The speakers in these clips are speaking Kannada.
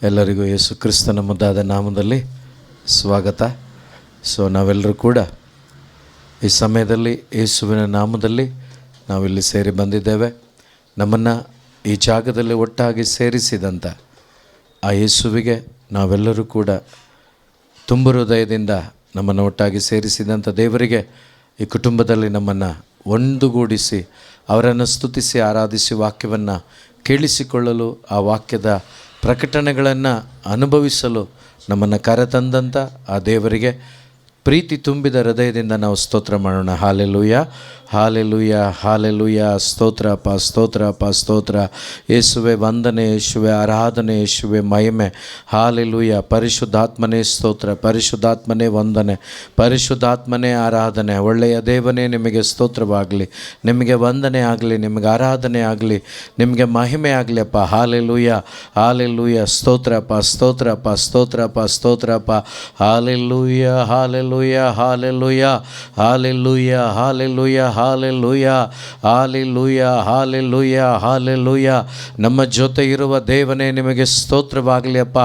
ಎಲ್ಲರಿಗೂ ಯೇಸು ಕ್ರಿಸ್ತನ ಮುದ್ದಾದ ನಾಮದಲ್ಲಿ ಸ್ವಾಗತ. ನಾವೆಲ್ಲರೂ ಕೂಡ ಈ ಸಮಯದಲ್ಲಿ ಯೇಸುವಿನ ನಾಮದಲ್ಲಿ ನಾವಿಲ್ಲಿ ಸೇರಿ ಬಂದಿದ್ದೇವೆ. ನಮ್ಮನ್ನು ಈ ಜಾಗದಲ್ಲಿ ಒಟ್ಟಾಗಿ ಸೇರಿಸಿದಂಥ ಆ ಯೇಸುವಿಗೆ ನಾವೆಲ್ಲರೂ ಕೂಡ ತುಂಬ ಹೃದಯದಿಂದ ನಮ್ಮನ್ನು ಒಟ್ಟಾಗಿ ಸೇರಿಸಿದಂಥ ದೇವರಿಗೆ, ಈ ಕುಟುಂಬದಲ್ಲಿ ನಮ್ಮನ್ನು ಒಂದುಗೂಡಿಸಿ ಅವರನ್ನು ಸ್ತುತಿಸಿ ಆರಾಧಿಸಿ ವಾಕ್ಯವನ್ನು ಕೇಳಿಸಿಕೊಳ್ಳಲು, ಆ ವಾಕ್ಯದ ಪ್ರಕಟಣೆಗಳನ್ನು ಅನುಭವಿಸಲು ನಮ್ಮನ್ನು ಕರೆತಂದಂಥ ಆ ದೇವರಿಗೆ ಪ್ರೀತಿ ತುಂಬಿದ ಹೃದಯದಿಂದ ನಾವು ಸ್ತೋತ್ರ ಮಾಡೋಣ. Hallelujah, hallelujah, hallelujah. ಸ್ತೋತ್ರಪ್ಪ, ಸ್ತೋತ್ರಪ್ಪ, ಸ್ತೋತ್ರ. ಯೇಸುವೆ ವಂದನೆ, ಯೇಸುವೆ ಆರಾಧನೆ, ಯೇಸುವೆ ಮಹಿಮೆ. ಹಾಲೆಲೂಯ. ಪರಿಶುದ್ಧಾತ್ಮನೇ ಸ್ತೋತ್ರ, ಪರಿಶುದ್ಧಾತ್ಮನೇ ವಂದನೆ, ಪರಿಶುದ್ಧಾತ್ಮನೇ ಆರಾಧನೆ. ಒಳ್ಳೆಯ ದೇವನೇ, ನಿಮಗೆ ಸ್ತೋತ್ರವಾಗಲಿ, ನಿಮಗೆ ವಂದನೆ ಆಗಲಿ, ನಿಮಗೆ ಆರಾಧನೆ ಆಗಲಿ, ನಿಮಗೆ ಮಹಿಮೆ ಆಗಲಿ ಅಪ್ಪ. Hallelujah, hallelujah. ಸ್ತೋತ್ರಪ್ಪ, ಸ್ತೋತ್ರಪ್ಪ, ಸ್ತೋತ್ರಪ್ಪ, ಸ್ತೋತ್ರಪ್ಪ. Hallelujah, hallelujah, hallelujah, hallelujah, hallelujah, hallelujah, hallelujah, hallelujah, hallelujah. ನಮ್ಮ ಜೊತೆ ಇರುವ ದೇವನೇ, ನಿಮಗೆ ಸ್ತೋತ್ರವಾಗಲಿ ಅಪ್ಪ.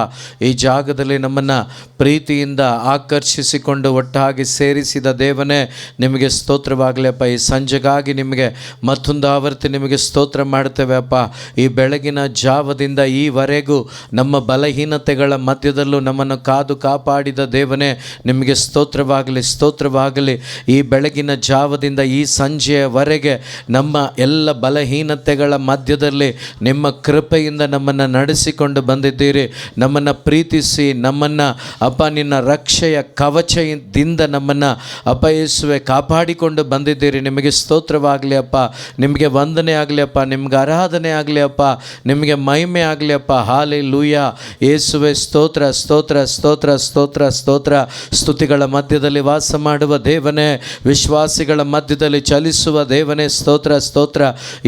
ಈ ಜಾಗದಲ್ಲಿ ನಮ್ಮನ್ನು ಪ್ರೀತಿಯಿಂದ ಆಕರ್ಷಿಸಿಕೊಂಡು ಒಟ್ಟಾಗಿ ಸೇರಿಸಿದ ದೇವನೇ, ನಿಮಗೆ ಸ್ತೋತ್ರವಾಗಲಿ ಅಪ್ಪ. ಈ ಸಂಜೆಗಾಗಿ ನಿಮಗೆ ಮತ್ತೊಂದು ಆವರ್ತಿ ನಿಮಗೆ ಸ್ತೋತ್ರ ಮಾಡ್ತೇವೆ ಅಪ್ಪ. ಈ ಬೆಳಗಿನ ಜಾವದಿಂದ ಈವರೆಗೂ ನಮ್ಮ ಬಲಹೀನತೆಗಳ ಮಧ್ಯದಲ್ಲೂ ನಮ್ಮನ್ನು ಕಾದು ಕಾಪಾಡಿದ ದೇವನೇ, ನಿಮಗೆ ಸ್ತೋತ್ರವಾಗಲಿ, ಸ್ತೋತ್ರವಾಗಲಿ. ಈ ಬೆಳಗಿನ ಜಾವದಿಂದ ಈ ಸಂಜೆಯವರೆಗೆ ನಮ್ಮ ಎಲ್ಲ ಬಲಹೀನತೆಗಳ ಮಧ್ಯದಲ್ಲಿ ನಿಮ್ಮ ಕೃಪೆಯಿಂದ ನಮ್ಮನ್ನು ನಡೆಸಿಕೊಂಡು ಬಂದಿದ್ದೀರಿ. ನಮ್ಮನ್ನು ಪ್ರೀತಿಸಿ, ನಮ್ಮನ್ನು ಅಪ್ಪ ನಿನ್ನ ರಕ್ಷೆಯ ಕವಚದಿಂದ ನಮ್ಮನ್ನು ಅಪ್ಪ ಯೇಸುವೆ ಕಾಪಾಡಿಕೊಂಡು ಬಂದಿದ್ದೀರಿ. ನಿಮಗೆ ಸ್ತೋತ್ರವಾಗಲಿ ಅಪ್ಪ, ನಿಮಗೆ ವಂದನೆ ಆಗಲಿ ಅಪ್ಪ, ನಿಮಗೆ ಆರಾಧನೆ ಆಗಲಿ ಅಪ್ಪ, ನಿಮಗೆ ಮಹಿಮೆ ಆಗಲಿ ಅಪ್ಪ. ಹಾಲೆಲೂಯ. ಯೇಸುವೆ ಸ್ತೋತ್ರ, ಸ್ತೋತ್ರ, ಸ್ತೋತ್ರ, ಸ್ತೋತ್ರ, ಸ್ತೋತ್ರ. ಸ್ತುತಿಗಳ ಮಧ್ಯದಲ್ಲಿ ವಾಸ ಮಾಡುವ ದೇವನೇ, ವಿಶ್ವಾಸಿಗಳ ಮಧ್ಯದಲ್ಲಿ ಚಲಿಸುವ ದೇವನೇ, ಸ್ತೋತ್ರ, ಸ್ತೋತ್ರ.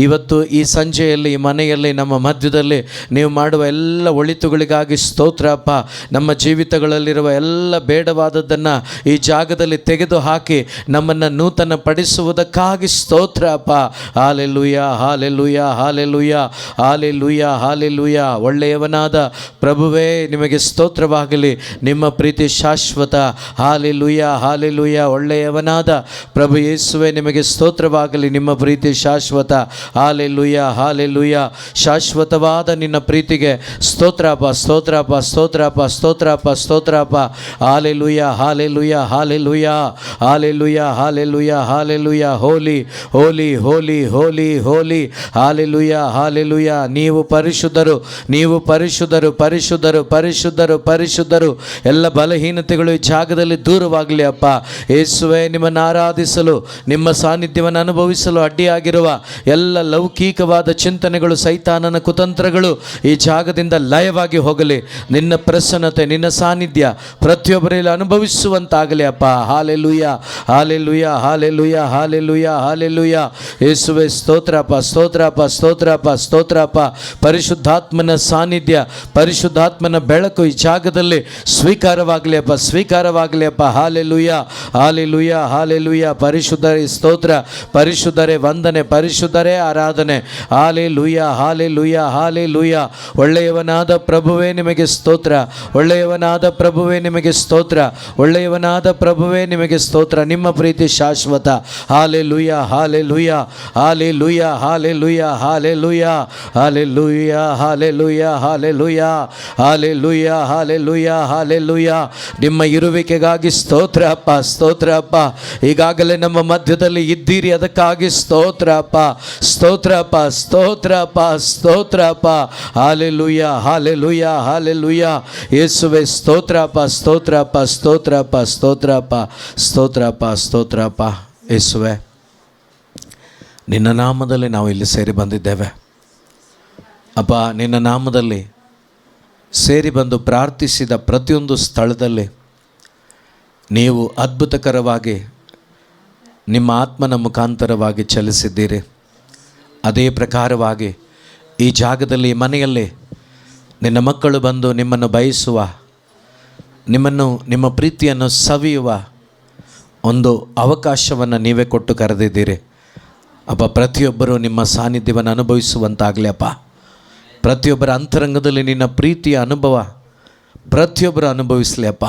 ಇವತ್ತು ಈ ಸಂಜೆಯಲ್ಲಿ ಈ ಮನೆಯಲ್ಲಿ ನಮ್ಮ ಮಧ್ಯದಲ್ಲಿ ನೀವು ಮಾಡುವ ಎಲ್ಲ ಒಳಿತುಗಳಿಗಾಗಿ ಸ್ತೋತ್ರ ಅಪ್ಪ. ನಮ್ಮ ಜೀವಿತಗಳಲ್ಲಿರುವ ಎಲ್ಲ ಬೇಡವಾದದ್ದನ್ನು ಈ ಜಾಗದಲ್ಲಿ ತೆಗೆದು ಹಾಕಿ ನಮ್ಮನ್ನು ನೂತನ ಪಡಿಸುವುದಕ್ಕಾಗಿ ಸ್ತೋತ್ರ ಅಪ್ಪ. Hallelujah, hallelujah, hallelujah, hallelujah, hallelujah. ಒಳ್ಳೆಯವನಾದ ಪ್ರಭುವೇ, ನಿಮಗೆ ಸ್ತೋತ್ರವಾಗಲಿ. ನಿಮ್ಮ ಪ್ರೀತಿ ಶಾಶ್ವತ. Hallelujah, hallelujah. ಒಳ್ಳೆಯವನಾದ ಪ್ರಭು ಯೇಸುವೆ, ನಿಮಗೆ ಸ್ತೋತ್ರವಾಗಲಿ. ನಿಮ್ಮ ಪ್ರೀತಿ ಶಾಶ್ವತ. Hallelujah, hallelujah. ಶಾಶ್ವತವಾದ ನಿನ್ನ ಪ್ರೀತಿಗೆ ಸ್ತೋತ್ರಪ್ಪ, ಸ್ತೋತ್ರಪ್ಪ, ಸ್ತೋತ್ರಪ್ಪ, ಸ್ತೋತ್ರಪ್ಪ, ಸ್ತೋತ್ರಪ್ಪ. Hallelujah, hallelujah, hallelujah, hallelujah, hallelujah, hallelujah. Holy, holy, holy, holy, holy. Hallelujah, hallelujah. ನೀವು ಪರಿಶುದ್ಧರು, ನೀವು ಪರಿಶುದ್ಧರು, ಪರಿಶುದ್ಧರು, ಪರಿಶುದ್ಧರು, ಪರಿಶುದ್ಧರು. ಎಲ್ಲ ಬಲಹೀನತೆಗಳು ಈ ಜಾಗದಲ್ಲಿ ದೂರವಾಗಲಿ ಅಪ್ಪ. ಯೇಸುವೆ, ನಿಮ್ಮನ್ನು ಆರಾಧಿಸಲು, ನಿಮ್ಮ ಸಾನ್ನಿಧ್ಯವನ್ನು ಅನುಭವಿಸಲು ಅಡ್ಡಿಯಾಗಿರುವ ಎಲ್ಲ ಲೌಕಿಕವಾದ ಚಿಂತನೆಗಳು, ಸೈತಾನನ ಕುತಂತ್ರಗಳು ಈ ಜಾಗದಿಂದ ಲಯವಾಗಿ ಹೋಗಲಿ. ನಿನ್ನ ಪ್ರಸನ್ನತೆ, ನಿನ್ನ ಸಾನ್ನಿಧ್ಯ ಪ್ರತಿಯೊಬ್ಬರಲ್ಲಿ ಅನುಭವಿಸುವಂತಾಗಲಿ ಅಪ್ಪ. Hallelujah, hallelujah, hallelujah, hallelujah, hallelujah. ಯೇಸುವೆ ಸ್ತೋತ್ರಪ್ಪ, ಸ್ತೋತ್ರಪ್ಪ, ಸ್ತೋತ್ರಪ್ಪ, ಸ್ತೋತ್ರಪ್ಪ. ಪರಿಶುದ್ಧಾತ್ಮನ ಸಾನ್ನಿಧ್ಯ, ಪರಿಶುದ್ಧಾತ್ಮನ ಬೆಳಕು ಈ ಜಾಗದಲ್ಲಿ ಸ್ವೀಕಾರವಾಗಲಿ ಅಪ್ಪ, ಸ್ವೀಕಾರವಾಗಲಿ ಅಪ್ಪ. Hallelujah, hallelujah, hallelujah. ಪರಿಶುದ್ಧರೇ ಸ್ತೋತ್ರ, ಪರಿಶುದ್ಧರೇ ವಂದನೆ, ಪರಿಶುದ್ಧರೇ ಆರಾಧನೆ. Hallelujah, hallelujah, hallelujah. ಒಳ್ಳೆಯವನಾದ ಪ್ರಭುವೇ, ನಿಮಗೆ ಸ್ತೋತ್ರ. ಒಳ್ಳೆಯವನಾದ ಪ್ರಭುವೇ, ನಿಮಗೆ ಸ್ತೋತ್ರ. ಒಳ್ಳೆಯವನಾದ ಪ್ರಭುವೇ, ನಿಮಗೆ ಸ್ತೋತ್ರ. ನಿಮ್ಮ ಪ್ರೀತಿ ಶಾಶ್ವತ. Hallelujah, hallelujah, hallelujah, hallelujah, hallelujah, hallelujah, hallelujah, hallelujah, hallelujah, hallelujah, hallelujah. ನಿಮ್ಮ ಇರುವಿಕೆಗಾಗಿ ಸ್ತೋತ್ರ ಅಪ್ಪ, ಸ್ತೋತ್ರ ಅಪ್ಪ. ಈಗಾಗಲೇ ನಮ್ಮ ಮಧ್ಯದಲ್ಲಿ ಇದ್ದೀರಿ, ಅದಕ್ಕಾಗಿ ಸ್ತೋತ್ರ ಅಪ್ಪ, ಸ್ತೋತ್ರ ಅಪ್ಪ, ಸ್ತೋತ್ರ ಅಪ್ಪ, ಸ್ತೋತ್ರ ಅಪ್ಪ. Hallelujah, hallelujah, hallelujah. ಯೇಸುವೆ ಸ್ತೋತ್ರ ಅಪ್ಪ, ಸ್ತೋತ್ರ ಅಪ್ಪ, ಸ್ತೋತ್ರ ಅಪ್ಪ, ಸ್ತೋತ್ರ ಅಪ್ಪ, ಸ್ತೋತ್ರ ಅಪ್ಪ, ಸ್ತೋತ್ರ ಅಪ್ಪ. ಯೇಸುವೆ, ನಿನ್ನ ನಾಮದಲ್ಲಿ ನಾವು ಇಲ್ಲಿ ಸೇರಿ ಬಂದಿದ್ದೇವೆ ಅಪ್ಪ. ನಿನ್ನ ನಾಮದಲ್ಲಿ ಸೇರಿ ಬಂದು ಪ್ರಾರ್ಥಿಸಿದ ಪ್ರತಿಯೊಂದು ಸ್ಥಳದಲ್ಲಿ ನೀವು ಅದ್ಭುತಕರವಾಗಿ ನಿಮ್ಮ ಆತ್ಮನ ಮುಖಾಂತರವಾಗಿ ಚಲಿಸಿದ್ದೀರಿ. ಅದೇ ಪ್ರಕಾರವಾಗಿ ಈ ಜಾಗದಲ್ಲಿ, ಮನೆಯಲ್ಲಿ ನಿನ್ನ ಮಕ್ಕಳು ಬಂದು ನಿಮ್ಮನ್ನು ಬಯಸುವ, ನಿಮ್ಮನ್ನು, ನಿಮ್ಮ ಪ್ರೀತಿಯನ್ನು ಸವಿಯುವ ಒಂದು ಅವಕಾಶವನ್ನು ನೀವೇ ಕೊಟ್ಟು ಕರೆದಿದ್ದೀರಿ ಅಪ್ಪ. ಪ್ರತಿಯೊಬ್ಬರೂ ನಿಮ್ಮ ಸಾನ್ನಿಧ್ಯವನ್ನು ಅನುಭವಿಸುವಂತಾಗಲಿ ಅಪ್ಪ. ಪ್ರತಿಯೊಬ್ಬರ ಅಂತರಂಗದಲ್ಲಿ ನಿನ್ನ ಪ್ರೀತಿಯ ಅನುಭವ ಪ್ರತಿಯೊಬ್ಬರು ಅನುಭವಿಸಲಿ ಅಪ್ಪ.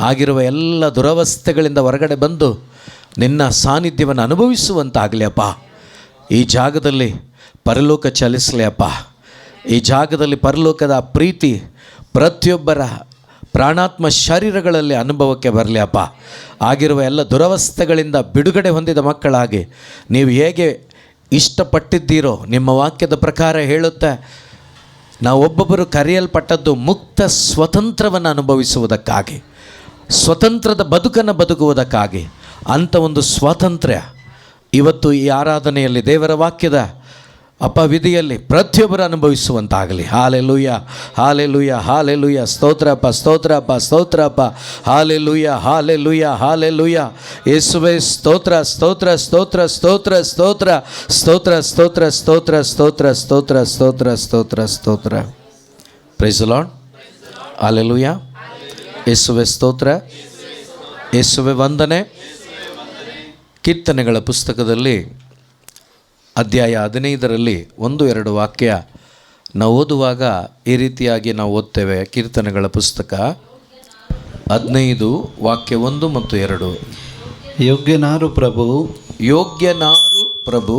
ಆಗಿರುವ ಎಲ್ಲ ದುರವಸ್ಥೆಗಳಿಂದ ಹೊರಗಡೆ ಬಂದು ನಿನ್ನ ಸಾನ್ನಿಧ್ಯವನ್ನು ಅನುಭವಿಸುವಂತಾಗಲಿ ಅಪ್ಪ. ಈ ಜಾಗದಲ್ಲಿ ಪರಲೋಕ ಚಲಿಸಲಿ ಅಪ್ಪ. ಈ ಜಾಗದಲ್ಲಿ ಪರಲೋಕದ ಪ್ರೀತಿ ಪ್ರತಿಯೊಬ್ಬರ ಪ್ರಾಣಾತ್ಮ ಶರೀರಗಳಲ್ಲಿ ಅನುಭವಕ್ಕೆ ಬರಲಿ ಅಪ್ಪ. ಆಗಿರುವ ಎಲ್ಲ ದುರವಸ್ಥೆಗಳಿಂದ ಬಿಡುಗಡೆ ಹೊಂದಿದ ಮಕ್ಕಳಾಗಿ ನೀವು ಹೇಗೆ ಇಷ್ಟಪಟ್ಟಿದ್ದೀರೋ ನಿಮ್ಮ ವಾಕ್ಯದ ಪ್ರಕಾರ ಹೇಳುತ್ತೆ, ನಾವು ಒಬ್ಬೊಬ್ಬರು ಕರೆಯಲ್ಪಟ್ಟದ್ದು ಮುಕ್ತ ಸ್ವತಂತ್ರವನ್ನು ಅನುಭವಿಸುವುದಕ್ಕಾಗಿ, ಸ್ವತಂತ್ರದ ಬದುಕನ್ನು ಬದುಕುವುದಕ್ಕಾಗಿ. ಅಂಥ ಒಂದು ಸ್ವಾತಂತ್ರ್ಯ ಇವತ್ತು ಈ ಆರಾಧನೆಯಲ್ಲಿ ದೇವರ ವಾಕ್ಯದ ವಿಧಿಯಲ್ಲಿ ಪ್ರತಿಯೊಬ್ಬರು ಅನುಭವಿಸುವಂತಾಗಲಿ. Hallelujah, hallelujah, hallelujah. ಸ್ತೋತ್ರಪ್ಪ, ಸ್ತೋತ್ರಪ್ಪ, ಸ್ತೋತ್ರಪ್ಪ. Hallelujah, hallelujah, hallelujah. ಯೇಸುವೇ ಸ್ತೋತ್ರ, ಸ್ತೋತ್ರ, ಸ್ತೋತ್ರ, ಸ್ತೋತ್ರ, ಸ್ತೋತ್ರ, ಸ್ತೋತ್ರ, ಸ್ತೋತ್ರ, ಸ್ತೋತ್ರ, ಸ್ತೋತ್ರ, ಸ್ತೋತ್ರ, ಸ್ತೋತ್ರ, ಸ್ತೋತ್ರ, ಸ್ತೋತ್ರ. Praise the lord. ಹಾಲೆಲೂಯ. ಯೇಸುವೇ ಸ್ತೋತ್ರ, ಯೇಸುವೇ ವಂದನೆ. ಕೀರ್ತನೆಗಳ ಪುಸ್ತಕದಲ್ಲಿ ಅಧ್ಯಾಯ 15ರಲ್ಲಿ 1-2 ವಾಕ್ಯ ನಾವು ಓದುವಾಗ ಈ ರೀತಿಯಾಗಿ ನಾವು ಓದ್ತೇವೆ. ಕೀರ್ತನೆಗಳ ಪುಸ್ತಕ 15 ವಾಕ್ಯ 1 ಮತ್ತು 2. ಯೋಗ್ಯನಾರು ಪ್ರಭು, ಯೋಗ್ಯನಾರು ಪ್ರಭು,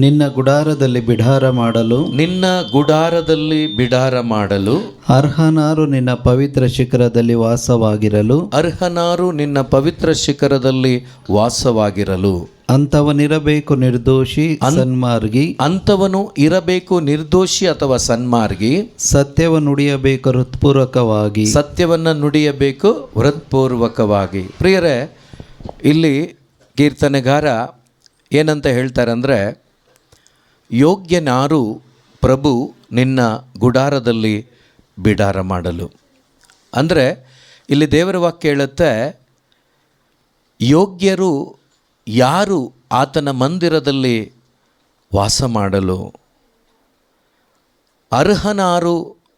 ನಿನ್ನ ಗುಡಾರದಲ್ಲಿ ಬಿಡಾರ ಮಾಡಲು, ನಿನ್ನ ಗುಡಾರದಲ್ಲಿ ಬಿಡಾರ ಮಾಡಲು. ಅರ್ಹನಾರು ನಿನ್ನ ಪವಿತ್ರ ಶಿಖರದಲ್ಲಿ ವಾಸವಾಗಿರಲು, ಅರ್ಹನಾರು ನಿನ್ನ ಪವಿತ್ರ ಶಿಖರದಲ್ಲಿ ವಾಸವಾಗಿರಲು. ಅಂಥವನಿರಬೇಕು ನಿರ್ದೋಷಿ ಸನ್ಮಾರ್ಗಿ, ಅಂಥವನು ಇರಬೇಕು ನಿರ್ದೋಷಿ ಅಥವಾ ಸನ್ಮಾರ್ಗಿ. ಸತ್ಯವನ್ನು ನುಡಿಯಬೇಕು ಹೃತ್ಪೂರ್ವಕವಾಗಿ, ಸತ್ಯವನ್ನು ನುಡಿಯಬೇಕು ಹೃತ್ಪೂರ್ವಕವಾಗಿ. ಪ್ರಿಯರೇ, ಇಲ್ಲಿ ಕೀರ್ತನೆಗಾರ ಏನಂತ ಹೇಳ್ತಾರೆ ಅಂದರೆ, ಯೋಗ್ಯನಾರು ಪ್ರಭು ನಿನ್ನ ಗುಡಾರದಲ್ಲಿ ಬಿಡಾರ ಮಾಡಲು. ಅಂದರೆ ಇಲ್ಲಿ ದೇವರ ವಾಕ್ಯ ಹೇಳುತ್ತೆ, ಯೋಗ್ಯರು ಯಾರು ಆತನ ಮಂದಿರದಲ್ಲಿ ವಾಸ ಮಾಡಲು. ಅರ್ಹನಾರು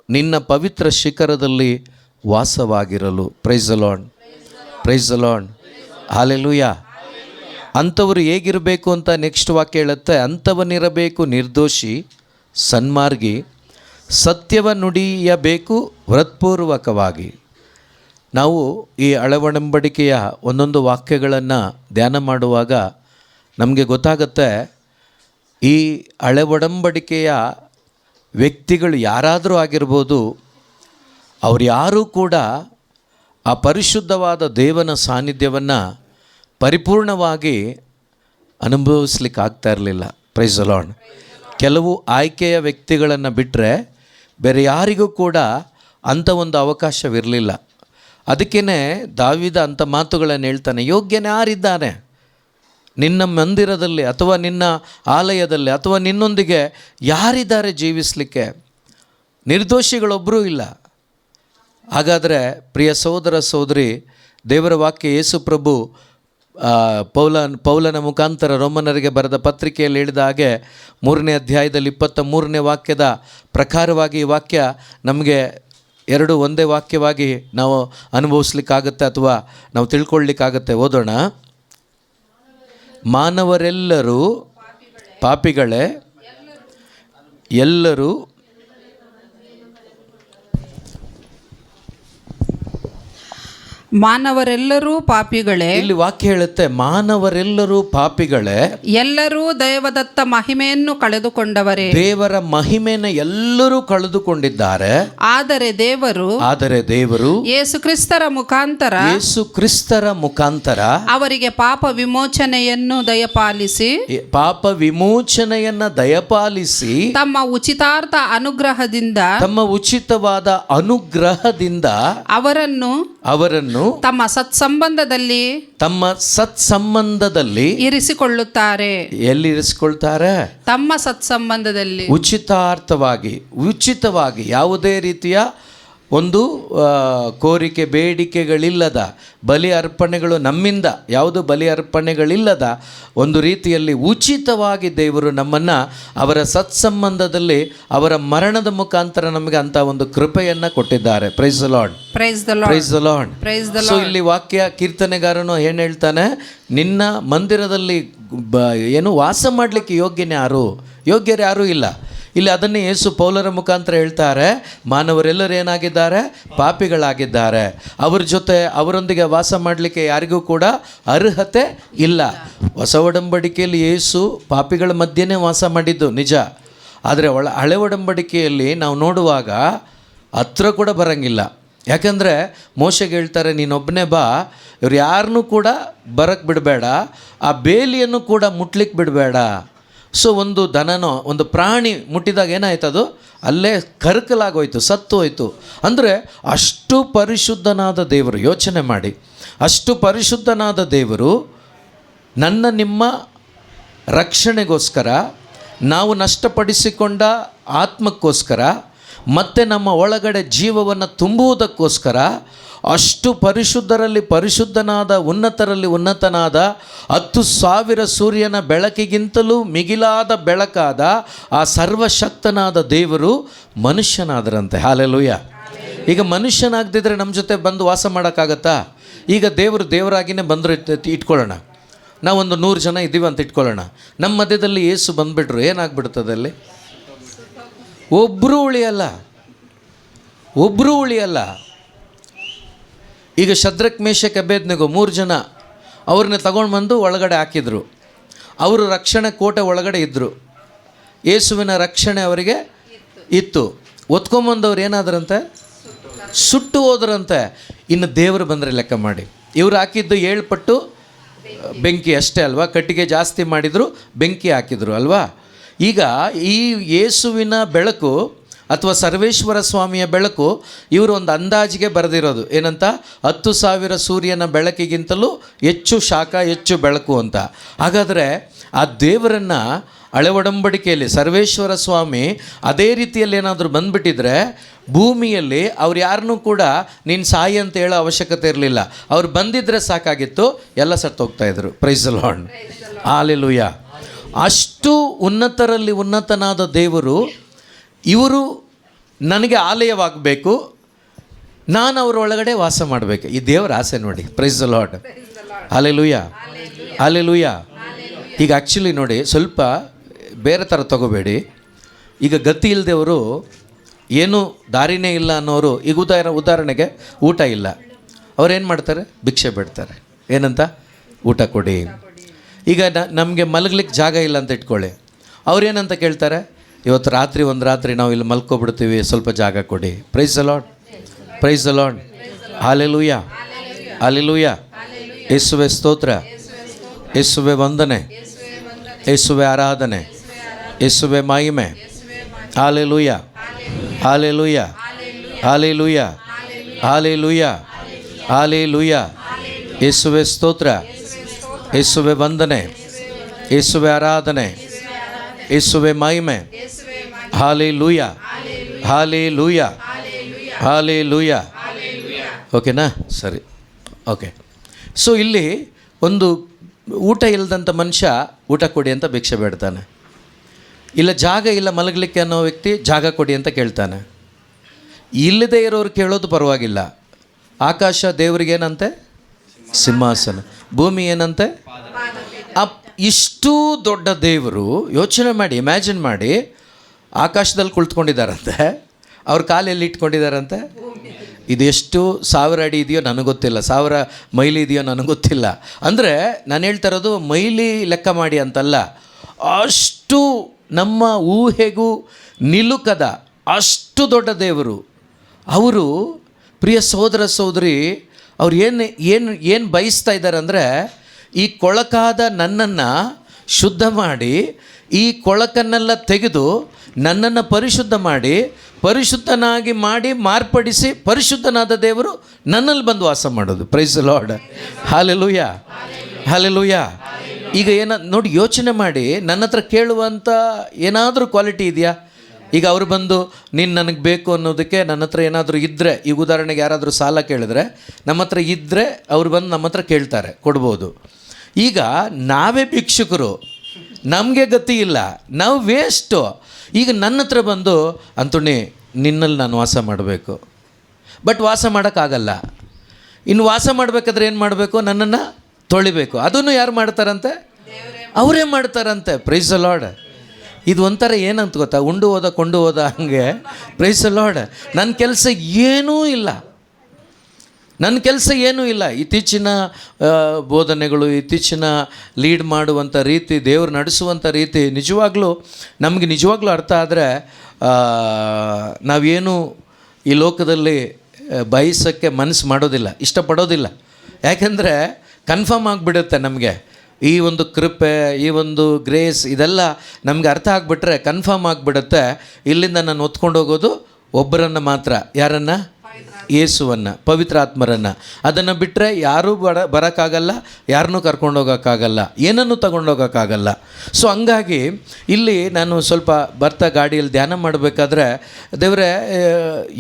ನಿನ್ನ ಪವಿತ್ರ ಶಿಖರದಲ್ಲಿ ವಾಸವಾಗಿರಲು. Praise the lord, praise the lord, hallelujah. ಅಂಥವರು ಹೇಗಿರಬೇಕು ಅಂತ ನೆಕ್ಸ್ಟ್ ವಾಕ್ಯ ಹೇಳುತ್ತೆ, ಅಂಥವನಿರಬೇಕು ನಿರ್ದೋಷಿ ಸನ್ಮಾರ್ಗಿ, ಸತ್ಯವ ನುಡಿಯಬೇಕು ಹೃತ್ಪೂರ್ವಕವಾಗಿ. ನಾವು ಈ ಹಳೆಯ ಒಂದೊಂದು ವಾಕ್ಯಗಳನ್ನು ಧ್ಯಾನ ಮಾಡುವಾಗ ನಮಗೆ ಗೊತ್ತಾಗುತ್ತೆ, ಈ ಹಳೆಯ ವ್ಯಕ್ತಿಗಳು ಯಾರಾದರೂ ಆಗಿರ್ಬೋದು, ಅವ್ರು ಯಾರೂ ಕೂಡ ಆ ಪರಿಶುದ್ಧವಾದ ದೇವನ ಸಾನ್ನಿಧ್ಯವನ್ನು ಪರಿಪೂರ್ಣವಾಗಿ ಅನುಭವಿಸ್ಲಿಕ್ಕೆ ಆಗ್ತಾ ಇರಲಿಲ್ಲ. Praise the lord. ಕೆಲವು ಆಯ್ಕೆಯ ವ್ಯಕ್ತಿಗಳನ್ನು ಬಿಟ್ಟರೆ ಬೇರೆ ಯಾರಿಗೂ ಕೂಡ ಅಂಥ ಒಂದು ಅವಕಾಶವಿರಲಿಲ್ಲ. ಅದಕ್ಕೇ ದಾವೀದ ಅಂಥ ಮಾತುಗಳನ್ನು ಹೇಳ್ತಾನೆ, ಯೋಗ್ಯನಾರಿದ್ದಾನೆ ನಿನ್ನ ಮಂದಿರದಲ್ಲಿ ಅಥವಾ ನಿನ್ನ ಆಲಯದಲ್ಲಿ ಅಥವಾ ನಿನ್ನೊಂದಿಗೆ ಯಾರಿದ್ದಾರೆ ಜೀವಿಸಲಿಕ್ಕೆ? ನಿರ್ದೋಷಿಗಳೊಬ್ಬರೂ ಇಲ್ಲ. ಹಾಗಾದರೆ ಪ್ರಿಯ ಸಹೋದರ ಸಹೋದರಿ, ದೇವರ ವಾಕ್ಯ ಯೇಸು ಪ್ರಭು ಪೌಲನ ಮುಖಾಂತರ ರೋಮನರಿಗೆ ಬರೆದ ಪತ್ರಿಕೆಯಲ್ಲಿ ಹೇಳಿದ ಹಾಗೆ 3ನೇ ಅಧ್ಯಾಯದಲ್ಲಿ 23ನೇ ವಾಕ್ಯದ ಪ್ರಕಾರವಾಗಿ ಈ ವಾಕ್ಯ ನಮಗೆ ಎರಡು ಒಂದೇ ವಾಕ್ಯವಾಗಿ ನಾವು ಅನುಭವಿಸ್ಲಿಕ್ಕಾಗತ್ತೆ ಅಥವಾ ನಾವು ತಿಳ್ಕೊಳ್ಳಿಕ್ಕಾಗತ್ತೆ. ಓದೋಣ. ಮಾನವರೆಲ್ಲರೂ ಪಾಪಿಗಳೇ, ಎಲ್ಲರೂ ಮಾನವರೆಲ್ಲರೂ ಪಾಪಿಗಳೇ. ಇಲ್ಲಿ ವಾಕ್ಯ ಹೇಳುತ್ತೆ, ಮಾನವರೆಲ್ಲರೂ ಪಾಪಿಗಳೇ, ಎಲ್ಲರೂ ದೈವದತ್ತ ಮಹಿಮೆಯನ್ನು ಕಳೆದುಕೊಂಡವರೇ. ದೇವರ ಮಹಿಮೆನ ಎಲ್ಲರೂ ಕಳೆದುಕೊಂಡಿದ್ದಾರೆ. ಆದರೆ ದೇವರು ಯೇಸು ಕ್ರಿಸ್ತರ ಮುಖಾಂತರ ಅವರಿಗೆ ಪಾಪ ವಿಮೋಚನೆಯನ್ನು ದಯಪಾಲಿಸಿ ತಮ್ಮ ಉಚಿತಾರ್ಥ ಉಚಿತವಾದ ಅನುಗ್ರಹದಿಂದ ಅವರನ್ನು ತಮ್ಮ ಸತ್ಸಂಬಂಧದಲ್ಲಿ ಇರಿಸಿಕೊಳ್ಳುತ್ತಾರೆ. ಎಲ್ಲಿ ಇರಿಸಿಕೊಳ್ತಾರೆ? ತಮ್ಮ ಸತ್ಸಂಬಂಧದಲ್ಲಿ. ಉಚಿತವಾಗಿ ಯಾವುದೇ ರೀತಿಯ ಒಂದು ಕೋರಿಕೆ ಬೇಡಿಕೆಗಳಿಲ್ಲದ, ಬಲಿ ಅರ್ಪಣೆಗಳು ನಮ್ಮಿಂದ ಯಾವುದು ಬಲಿ ಅರ್ಪಣೆಗಳಿಲ್ಲದ ಒಂದು ರೀತಿಯಲ್ಲಿ ಉಚಿತವಾಗಿ ದೇವರು ನಮ್ಮನ್ನು ಅವರ ಸತ್ಸಂಬಂಧದಲ್ಲಿ ಅವರ ಮರಣದ ಮುಖಾಂತರ ನಮಗೆ ಅಂಥ ಒಂದು ಕೃಪೆಯನ್ನು ಕೊಟ್ಟಿದ್ದಾರೆ. Praise the lord, praise the lord. So ಇಲ್ಲಿ ವಾಕ್ಯ ಕೀರ್ತನೆಗಾರನು ಏನು ಹೇಳ್ತಾನೆ, ನಿನ್ನ ಮಂದಿರದಲ್ಲಿ ಏನು ವಾಸ ಮಾಡಲಿಕ್ಕೆ ಯೋಗ್ಯರು ಯಾರೂ ಇಲ್ಲ. ಇಲ್ಲಿ ಅದನ್ನೇ ಯೇಸು ಪೌಲರ ಮುಖಾಂತರ ಹೇಳ್ತಾರೆ, ಮಾನವರೆಲ್ಲರೂ ಏನಾಗಿದ್ದಾರೆ? ಪಾಪಿಗಳಾಗಿದ್ದಾರೆ. ಅವ್ರ ಜೊತೆ ಅವರೊಂದಿಗೆ ವಾಸ ಮಾಡಲಿಕ್ಕೆ ಯಾರಿಗೂ ಕೂಡ ಅರ್ಹತೆ ಇಲ್ಲ. ಹೊಸ ಒಡಂಬಡಿಕೆಯಲ್ಲಿ ಯೇಸು ಪಾಪಿಗಳ ಮಧ್ಯೆನೇ ವಾಸ ಮಾಡಿದ್ದು ನಿಜ. ಆದರೆ ಹಳೆ ಒಡಂಬಡಿಕೆಯಲ್ಲಿ ನಾವು ನೋಡುವಾಗ ಹತ್ರ ಕೂಡ ಬರೋಂಗಿಲ್ಲ. ಯಾಕಂದರೆ ಮೋಶೆಗೆ ಹೇಳ್ತಾರೆ, ನೀನೊಬ್ಬನೇ ಬಾ, ಇವ್ರು ಯಾರನ್ನೂ ಕೂಡ ಬರೋಕ್ಕೆ ಬಿಡಬೇಡ, ಆ ಬೇಲಿಯನ್ನು ಕೂಡ ಮುಟ್ಲಿಕ್ಕೆ ಬಿಡಬೇಡ. ಸೊ ಒಂದು ದನನೋ ಒಂದು ಪ್ರಾಣಿ ಮುಟ್ಟಿದಾಗ ಏನಾಯ್ತು? ಅದು ಅಲ್ಲೇ ಕರಕಲಾಗೋಯ್ತು, ಸತ್ತು ಹೋಯ್ತು. ಅಂದರೆ ಅಷ್ಟು ಪರಿಶುದ್ಧನಾದ ದೇವರು, ಯೋಚನೆ ಮಾಡಿ, ಅಷ್ಟು ಪರಿಶುದ್ಧನಾದ ದೇವರು ನನ್ನ ನಿಮ್ಮ ರಕ್ಷಣೆಗೋಸ್ಕರ, ನಾವು ನಷ್ಟಪಡಿಸಿಕೊಂಡ ಆತ್ಮಕ್ಕೋಸ್ಕರ, ಮತ್ತು ನಮ್ಮ ಒಳಗಡೆ ಜೀವವನ್ನು ತುಂಬುವುದಕ್ಕೋಸ್ಕರ ಅಷ್ಟು ಪರಿಶುದ್ಧರಲ್ಲಿ ಪರಿಶುದ್ಧನಾದ, ಉನ್ನತರಲ್ಲಿ ಉನ್ನತನಾದ, 10,000 ಸೂರ್ಯನ ಬೆಳಕಿಗಿಂತಲೂ ಮಿಗಿಲಾದ ಬೆಳಕಾದ ಆ ಸರ್ವಶಕ್ತನಾದ ದೇವರು ಮನುಷ್ಯನಾದರಂತೆ. ಹಾಲೆಲೂಯ. ಈಗ ಮನುಷ್ಯನಾಗದಿದ್ದರೆ ನಮ್ಮ ಜೊತೆ ಬಂದು ವಾಸ ಮಾಡೋಕ್ಕಾಗತ್ತಾ? ಈಗ ದೇವರಾಗಿಯೇ ಬಂದರು ಇಟ್ಕೊಳ್ಳೋಣ, ನಾವೊಂದು 100 ಜನ ಇದ್ದೀವಿ ಅಂತ ಇಟ್ಕೊಳ್ಳೋಣ. ನಮ್ಮ ಮಧ್ಯದಲ್ಲಿ ಯೇಸು ಬಂದುಬಿಟ್ರು, ಏನಾಗ್ಬಿಡ್ತದೆ? ಅಲ್ಲಿ ಒಬ್ಬರು ಉಳಿಯಲ್ಲ. ಈಗ ಶದ್ರಕ್, ಮೇಷಕ್, ಅಬೇದ್ನೆಗೋ 3 ಜನ ಅವ್ರನ್ನ ತಗೊಂಡು ಬಂದು ಒಳಗಡೆ ಹಾಕಿದರು. ಅವರು ರಕ್ಷಣೆ ಕೋಟೆ ಒಳಗಡೆ ಇದ್ದರು. ಯೇಸುವಿನ ರಕ್ಷಣೆ ಅವರಿಗೆ ಇತ್ತು. ಒತ್ಕೊಂಬಂದವ್ರು ಏನಾದ್ರಂತೆ? ಸುಟ್ಟು ಹೋದ್ರಂತೆ. ಇನ್ನು ದೇವರು ಬಂದರೆ ಲೆಕ್ಕ ಮಾಡಿ, ಇವರು ಹಾಕಿದ್ದು 7 ಪಟ್ಟು ಬೆಂಕಿ ಅಷ್ಟೇ ಅಲ್ವಾ? ಕಟ್ಟಿಗೆ ಜಾಸ್ತಿ ಮಾಡಿದರು, ಬೆಂಕಿ ಹಾಕಿದರು ಅಲ್ವಾ? ಈಗ ಈ ಯೇಸುವಿನ ಬೆಳಕು ಅಥವಾ ಸರ್ವೇಶ್ವರ ಸ್ವಾಮಿಯ ಬೆಳಕು ಇವರು ಒಂದು ಅಂದಾಜಿಗೆ ಬರೆದಿರೋದು ಏನಂತ? 10,000 ಸೂರ್ಯನ ಬೆಳಕಿಗಿಂತಲೂ ಹೆಚ್ಚು ಶಾಖ, ಹೆಚ್ಚು ಬೆಳಕು ಅಂತ. ಹಾಗಾದರೆ ಆ ದೇವರನ್ನು ಹಳೆ ಒಡಂಬಡಿಕೆಯಲ್ಲಿ ಸರ್ವೇಶ್ವರ ಸ್ವಾಮಿ ಅದೇ ರೀತಿಯಲ್ಲಿ ಏನಾದರೂ ಬಂದುಬಿಟ್ಟಿದ್ರೆ ಭೂಮಿಯಲ್ಲಿ ಅವ್ರು ಯಾರನ್ನೂ ಕೂಡ ನೀನು ಸಾಯಿ ಅಂತ ಹೇಳೋ ಅವಶ್ಯಕತೆ ಇರಲಿಲ್ಲ. ಅವ್ರು ಬಂದಿದ್ದರೆ ಸಾಕಾಗಿತ್ತು, ಎಲ್ಲ ಸತ್ತೋಗ್ತಾಯಿದ್ರು. Praise the Lord, hallelujah. ಅಷ್ಟು ಉನ್ನತರಲ್ಲಿ ಉನ್ನತನಾದ ದೇವರು, ಇವರು ನನಗೆ ಆಲಯವಾಗಬೇಕು, ನಾನು ಅವರ ಒಳಗಡೆ ವಾಸ ಮಾಡಬೇಕು. ಈ ದೇವರ ಆಸೆ ನೋಡಿ. Price the Lord, hallelujah, hallelujah. ಈಗ ಆ್ಯಕ್ಚುಲಿ ನೋಡಿ, ಸ್ವಲ್ಪ ಬೇರೆ ಥರ ತಗೋಬೇಡಿ. ಈಗ ಗತಿ ಇಲ್ಲದೆವರು, ಏನೂ ದಾರಿನೇ ಇಲ್ಲ ಅನ್ನೋರು, ಈಗ ಉದಾಹರಣೆಗೆ ಊಟ ಇಲ್ಲ, ಅವ್ರೇನು ಮಾಡ್ತಾರೆ? ಭಿಕ್ಷೆ ಬಿಡ್ತಾರೆ. ಏನಂತ? ಊಟ ಕೊಡಿ. ಈಗ ನಮಗೆ ಮಲಗಲಿಕ್ಕೆ ಜಾಗ ಇಲ್ಲ ಅಂತ ಇಟ್ಕೊಳ್ಳಿ, ಅವ್ರೇನಂತ ಕೇಳ್ತಾರೆ? ಇವತ್ತು ರಾತ್ರಿ ಒಂದು ರಾತ್ರಿ ನಾವು ಇಲ್ಲಿ ಮಲ್ಕೊಬಿಡ್ತೀವಿ, ಸ್ವಲ್ಪ ಜಾಗ ಕೊಡಿ. Price the Lord, praise the Lord, hallelujah, hallelujah. ಯೇಸುವೆ ಸ್ತೋತ್ರ, ಯೇಸುವೆ ವಂದನೆ, ಯೇಸುವೆ ಆರಾಧನೆ, ಯೇಸುವೆ ಮಹಿಮೆ. Hallelujah, hallelujah, hallelujah, hallelujah, hallelujah. ಯೇಸುವೆ ಸ್ತೋತ್ರ, ಯೇಸುವೆ ವಂದನೆ, ಯೇಸುವೆ ಆರಾಧನೆ, ಯೇಸುವೆ ಮಹಿಮೆ. Hallelujah, hallelujah, hallelujah. ಓಕೆನಾ? ಸರಿ, ಓಕೆ. ಸೊ ಇಲ್ಲಿ ಒಂದು ಊಟ ಇಲ್ಲದಂಥ ಮನುಷ್ಯ ಊಟ ಕೊಡಿ ಅಂತ ಭಿಕ್ಷೆ ಬೇಡ್ತಾನೆ. ಇಲ್ಲ ಜಾಗ ಇಲ್ಲ ಮಲಗಲಿಕ್ಕೆ ಅನ್ನೋ ವ್ಯಕ್ತಿ ಜಾಗ ಕೊಡಿ ಅಂತ ಕೇಳ್ತಾನೆ. ಇಲ್ಲದೇ ಇರೋರು ಕೇಳೋದು ಪರವಾಗಿಲ್ಲ. ಆಕಾಶ ದೇವರಿಗೇನಂತೆ? ಸಿಂಹಾಸನ. ಭೂಮಿ ಏನಂತೆ? ಇಷ್ಟು ದೊಡ್ಡ ದೇವರು, ಯೋಚನೆ ಮಾಡಿ, ಇಮ್ಯಾಜಿನ್ ಮಾಡಿ, ಆಕಾಶದಲ್ಲಿ ಕುಳಿತುಕೊಂಡಿದ್ದಾರಂತೆ. ಅವ್ರ ಕಾಲೆಲ್ಲಿ ಇಟ್ಕೊಂಡಿದ್ದಾರಂತೆ? ಇದು ಎಷ್ಟು 1000 ಅಡಿ ಇದೆಯೋ ನನಗೆ ಗೊತ್ತಿಲ್ಲ, 1000 ಮೈಲಿ ಇದೆಯೋ ನನಗೆ ಗೊತ್ತಿಲ್ಲ. ಅಂದರೆ ನಾನು ಹೇಳ್ತಾ ಇರೋದು ಮೈಲಿ ಲೆಕ್ಕ ಮಾಡಿ ಅಂತಲ್ಲ, ಅಷ್ಟು ನಮ್ಮ ಊಹೆಗೂ ನಿಲುಕದ ಅಷ್ಟು ದೊಡ್ಡ ದೇವರು ಅವರು. ಪ್ರಿಯ ಸಹೋದರ ಸಹೋದರಿ, ಅವ್ರು ಏನು ಬಯಸ್ತಾ ಇದ್ದಾರೆ ಅಂದರೆ, ಈ ಕೊಳಕಾದ ನನ್ನನ್ನು ಶುದ್ಧ ಮಾಡಿ, ಈ ಕೊಳಕನ್ನೆಲ್ಲ ತೆಗೆದು ನನ್ನನ್ನು ಪರಿಶುದ್ಧ ಮಾಡಿ, ಪರಿಶುದ್ಧನಾಗಿ ಮಾಡಿ ಮಾರ್ಪಡಿಸಿ, ಪರಿಶುದ್ಧನಾದ ದೇವರು ನನ್ನಲ್ಲಿ ಬಂದು ವಾಸ ಮಾಡೋದು. Price the Lord, hallelujah, hallelujah. ಈಗ ನೋಡಿ, ಯೋಚನೆ ಮಾಡಿ, ನನ್ನ ಹತ್ರ ಕೇಳುವಂಥ ಏನಾದರೂ ಕ್ವಾಲಿಟಿ ಇದೆಯಾ? ಈಗ ಅವರು ಬಂದು ನೀನು ನನಗೆ ಬೇಕು ಅನ್ನೋದಕ್ಕೆ ನನ್ನ ಹತ್ರ ಏನಾದರೂ ಇದ್ದರೆ, ಈಗ ಉದಾಹರಣೆಗೆ ಯಾರಾದರೂ ಸಾಲ ಕೇಳಿದ್ರೆ ನಮ್ಮ ಹತ್ರ ಇದ್ದರೆ ಅವ್ರು ಬಂದು ನಮ್ಮ ಹತ್ರ ಕೇಳ್ತಾರೆ, ಕೊಡ್ಬೋದು. ಈಗ ನಾವೇ ಭಿಕ್ಷುಕರು, ನಮಗೆ ಗತಿ ಇಲ್ಲ, ನಾವು ವೇಸ್ಟು. ಈಗ ನನ್ನ ಹತ್ರ ಬಂದು ಅಂತುಣಿ ನಿನ್ನಲ್ಲಿ ನಾನು ವಾಸ ಮಾಡಬೇಕು, ಬಟ್ ವಾಸ ಮಾಡೋಕ್ಕಾಗಲ್ಲ. ಇನ್ನು ವಾಸ ಮಾಡಬೇಕಾದ್ರೆ ಏನು ಮಾಡಬೇಕು? ನನ್ನನ್ನು ತೊಳಿಬೇಕು. ಅದನ್ನು ಯಾರು ಮಾಡ್ತಾರಂತೆ? ಅವರೇ ಮಾಡ್ತಾರಂತೆ. Price the lord. ಇದು ಒಂಥರ ಏನಂತ ಗೊತ್ತಾ, ಉಂಡು ಹೋದ ಕೊಂಡು ಹೋದ ಹಂಗೆ. Price the lord. ನನ್ನ ಕೆಲಸ ಏನೂ ಇಲ್ಲ, ನನ್ನ ಕೆಲಸ ಏನೂ ಇಲ್ಲ. ಇತ್ತೀಚಿನ ಬೋಧನೆಗಳು, ಇತ್ತೀಚಿನ ಲೀಡ್ ಮಾಡುವಂಥ ರೀತಿ, ದೇವರು ನಡೆಸುವಂಥ ರೀತಿ ನಮಗೆ ನಿಜವಾಗ್ಲೂ ಅರ್ಥ ಆದರೆ ನಾವೇನು ಈ ಲೋಕದಲ್ಲಿ ಬಯಸೋಕ್ಕೆ ಮನಸ್ಸು ಮಾಡೋದಿಲ್ಲ, ಇಷ್ಟಪಡೋದಿಲ್ಲ. ಯಾಕೆಂದರೆ ಕನ್ಫರ್ಮ್ ಆಗಿಬಿಡುತ್ತೆ ನಮಗೆ ಈ ಒಂದು ಕೃಪೆ, ಈ ಒಂದು ಗ್ರೇಸ್, ಇದೆಲ್ಲ ನಮಗೆ ಅರ್ಥ ಆಗಿಬಿಟ್ರೆ ಕನ್ಫರ್ಮ್ ಆಗಿಬಿಡುತ್ತೆ. ಇಲ್ಲಿಂದ ನಾನು ಹೊತ್ಕೊಂಡು ಹೋಗೋದು ಒಬ್ಬರನ್ನು ಮಾತ್ರ. ಯಾರನ್ನು? ಯೇಸುವನ್ನು, ಪವಿತ್ರಾತ್ಮರನ್ನು. ಅದನ್ನು ಬಿಟ್ಟರೆ ಯಾರೂ ಬರೋಕ್ಕಾಗಲ್ಲ, ಯಾರನ್ನೂ ಕರ್ಕೊಂಡೋಗೋಕ್ಕಾಗಲ್ಲ, ಏನನ್ನೂ ತಗೊಂಡೋಗೋಕ್ಕಾಗಲ್ಲ. ಸೊ ಹಂಗಾಗಿ ಇಲ್ಲಿ ನಾನು ಸ್ವಲ್ಪ ಬರ್ತಾ ಗಾಡಿಯಲ್ಲಿ ಧ್ಯಾನ ಮಾಡಬೇಕಾದ್ರೆ, ದೇವರೇ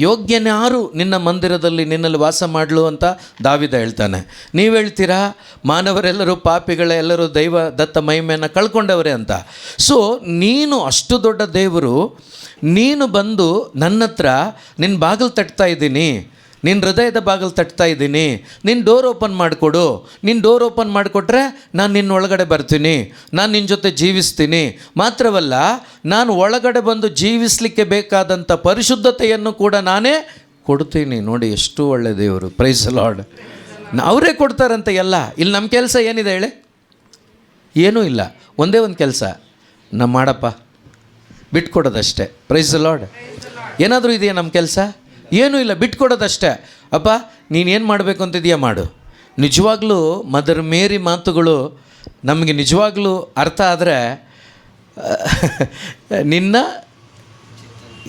ಯೋಗ್ಯನ್ಯಾರು ನಿನ್ನ ಮಂದಿರದಲ್ಲಿ ನಿನ್ನಲ್ಲಿ ವಾಸ ಮಾಡಲು ಅಂತ ದಾವಿದ ಹೇಳ್ತಾನೆ. ನೀವು ಹೇಳ್ತೀರಾ ಮಾನವರೆಲ್ಲರೂ ಪಾಪಿಗಳೇ, ಎಲ್ಲರೂ ದೈವ ದತ್ತ ಮಹಿಮೆಯನ್ನು ಕಳ್ಕೊಂಡವರೇ ಅಂತ. ಸೊ ನೀನು ಅಷ್ಟು ದೊಡ್ಡ ದೇವರು, ನೀನು ಬಂದು ನನ್ನ ಹತ್ರ ನಿನ್ನ ಬಾಗಿಲು ತಟ್ತಾ ಇದ್ದೀನಿ, ನಿನ್ನ ಹೃದಯದ ಬಾಗಿಲು ತಟ್ತಾ ಇದ್ದೀನಿ, ನಿನ್ನ ಡೋರ್ ಓಪನ್ ಮಾಡಿಕೊಡು. ನಿನ್ನ ಡೋರ್ ಓಪನ್ ಮಾಡಿಕೊಟ್ರೆ ನಾನು ನಿನ್ನ ಒಳಗಡೆ ಬರ್ತೀನಿ, ನಾನು ನಿನ್ನ ಜೊತೆ ಜೀವಿಸ್ತೀನಿ. ಮಾತ್ರವಲ್ಲ, ನಾನು ಒಳಗಡೆ ಬಂದು ಜೀವಿಸಲಿಕ್ಕೆ ಬೇಕಾದಂಥ ಪರಿಶುದ್ಧತೆಯನ್ನು ಕೂಡ ನಾನೇ ಕೊಡ್ತೀನಿ. ನೋಡಿ ಎಷ್ಟು ಒಳ್ಳೆ ದೇವರು. Price the lord. ಅವರೇ ಕೊಡ್ತಾರಂತೆ ಎಲ್ಲ. ಇಲ್ಲಿ ನಮ್ಮ ಕೆಲಸ ಏನಿದೆ ಹೇಳಿ? ಏನೂ ಇಲ್ಲ. ಒಂದೇ ಒಂದು ಕೆಲಸ, ನಮ್ಮ ಮಾಡಪ್ಪ, ಬಿಟ್ಕೊಡೋದಷ್ಟೇ. Price the lord. ಏನಾದರೂ ಇದೆಯಾ ನಮ್ಮ ಕೆಲಸ? ಏನೂ ಇಲ್ಲ, ಬಿಟ್ಕೊಡೋದಷ್ಟೇ. ಅಪ್ಪ ನೀನೇನು ಮಾಡಬೇಕು ಅಂತಿದೆಯಾ ಮಾಡು. ನಿಜವಾಗ್ಲೂ ಮದರ್ ಮೇರಿ ಮಾತುಗಳು ನಮಗೆ ನಿಜವಾಗ್ಲೂ ಅರ್ಥ ಆದರೆ, ನಿನ್ನ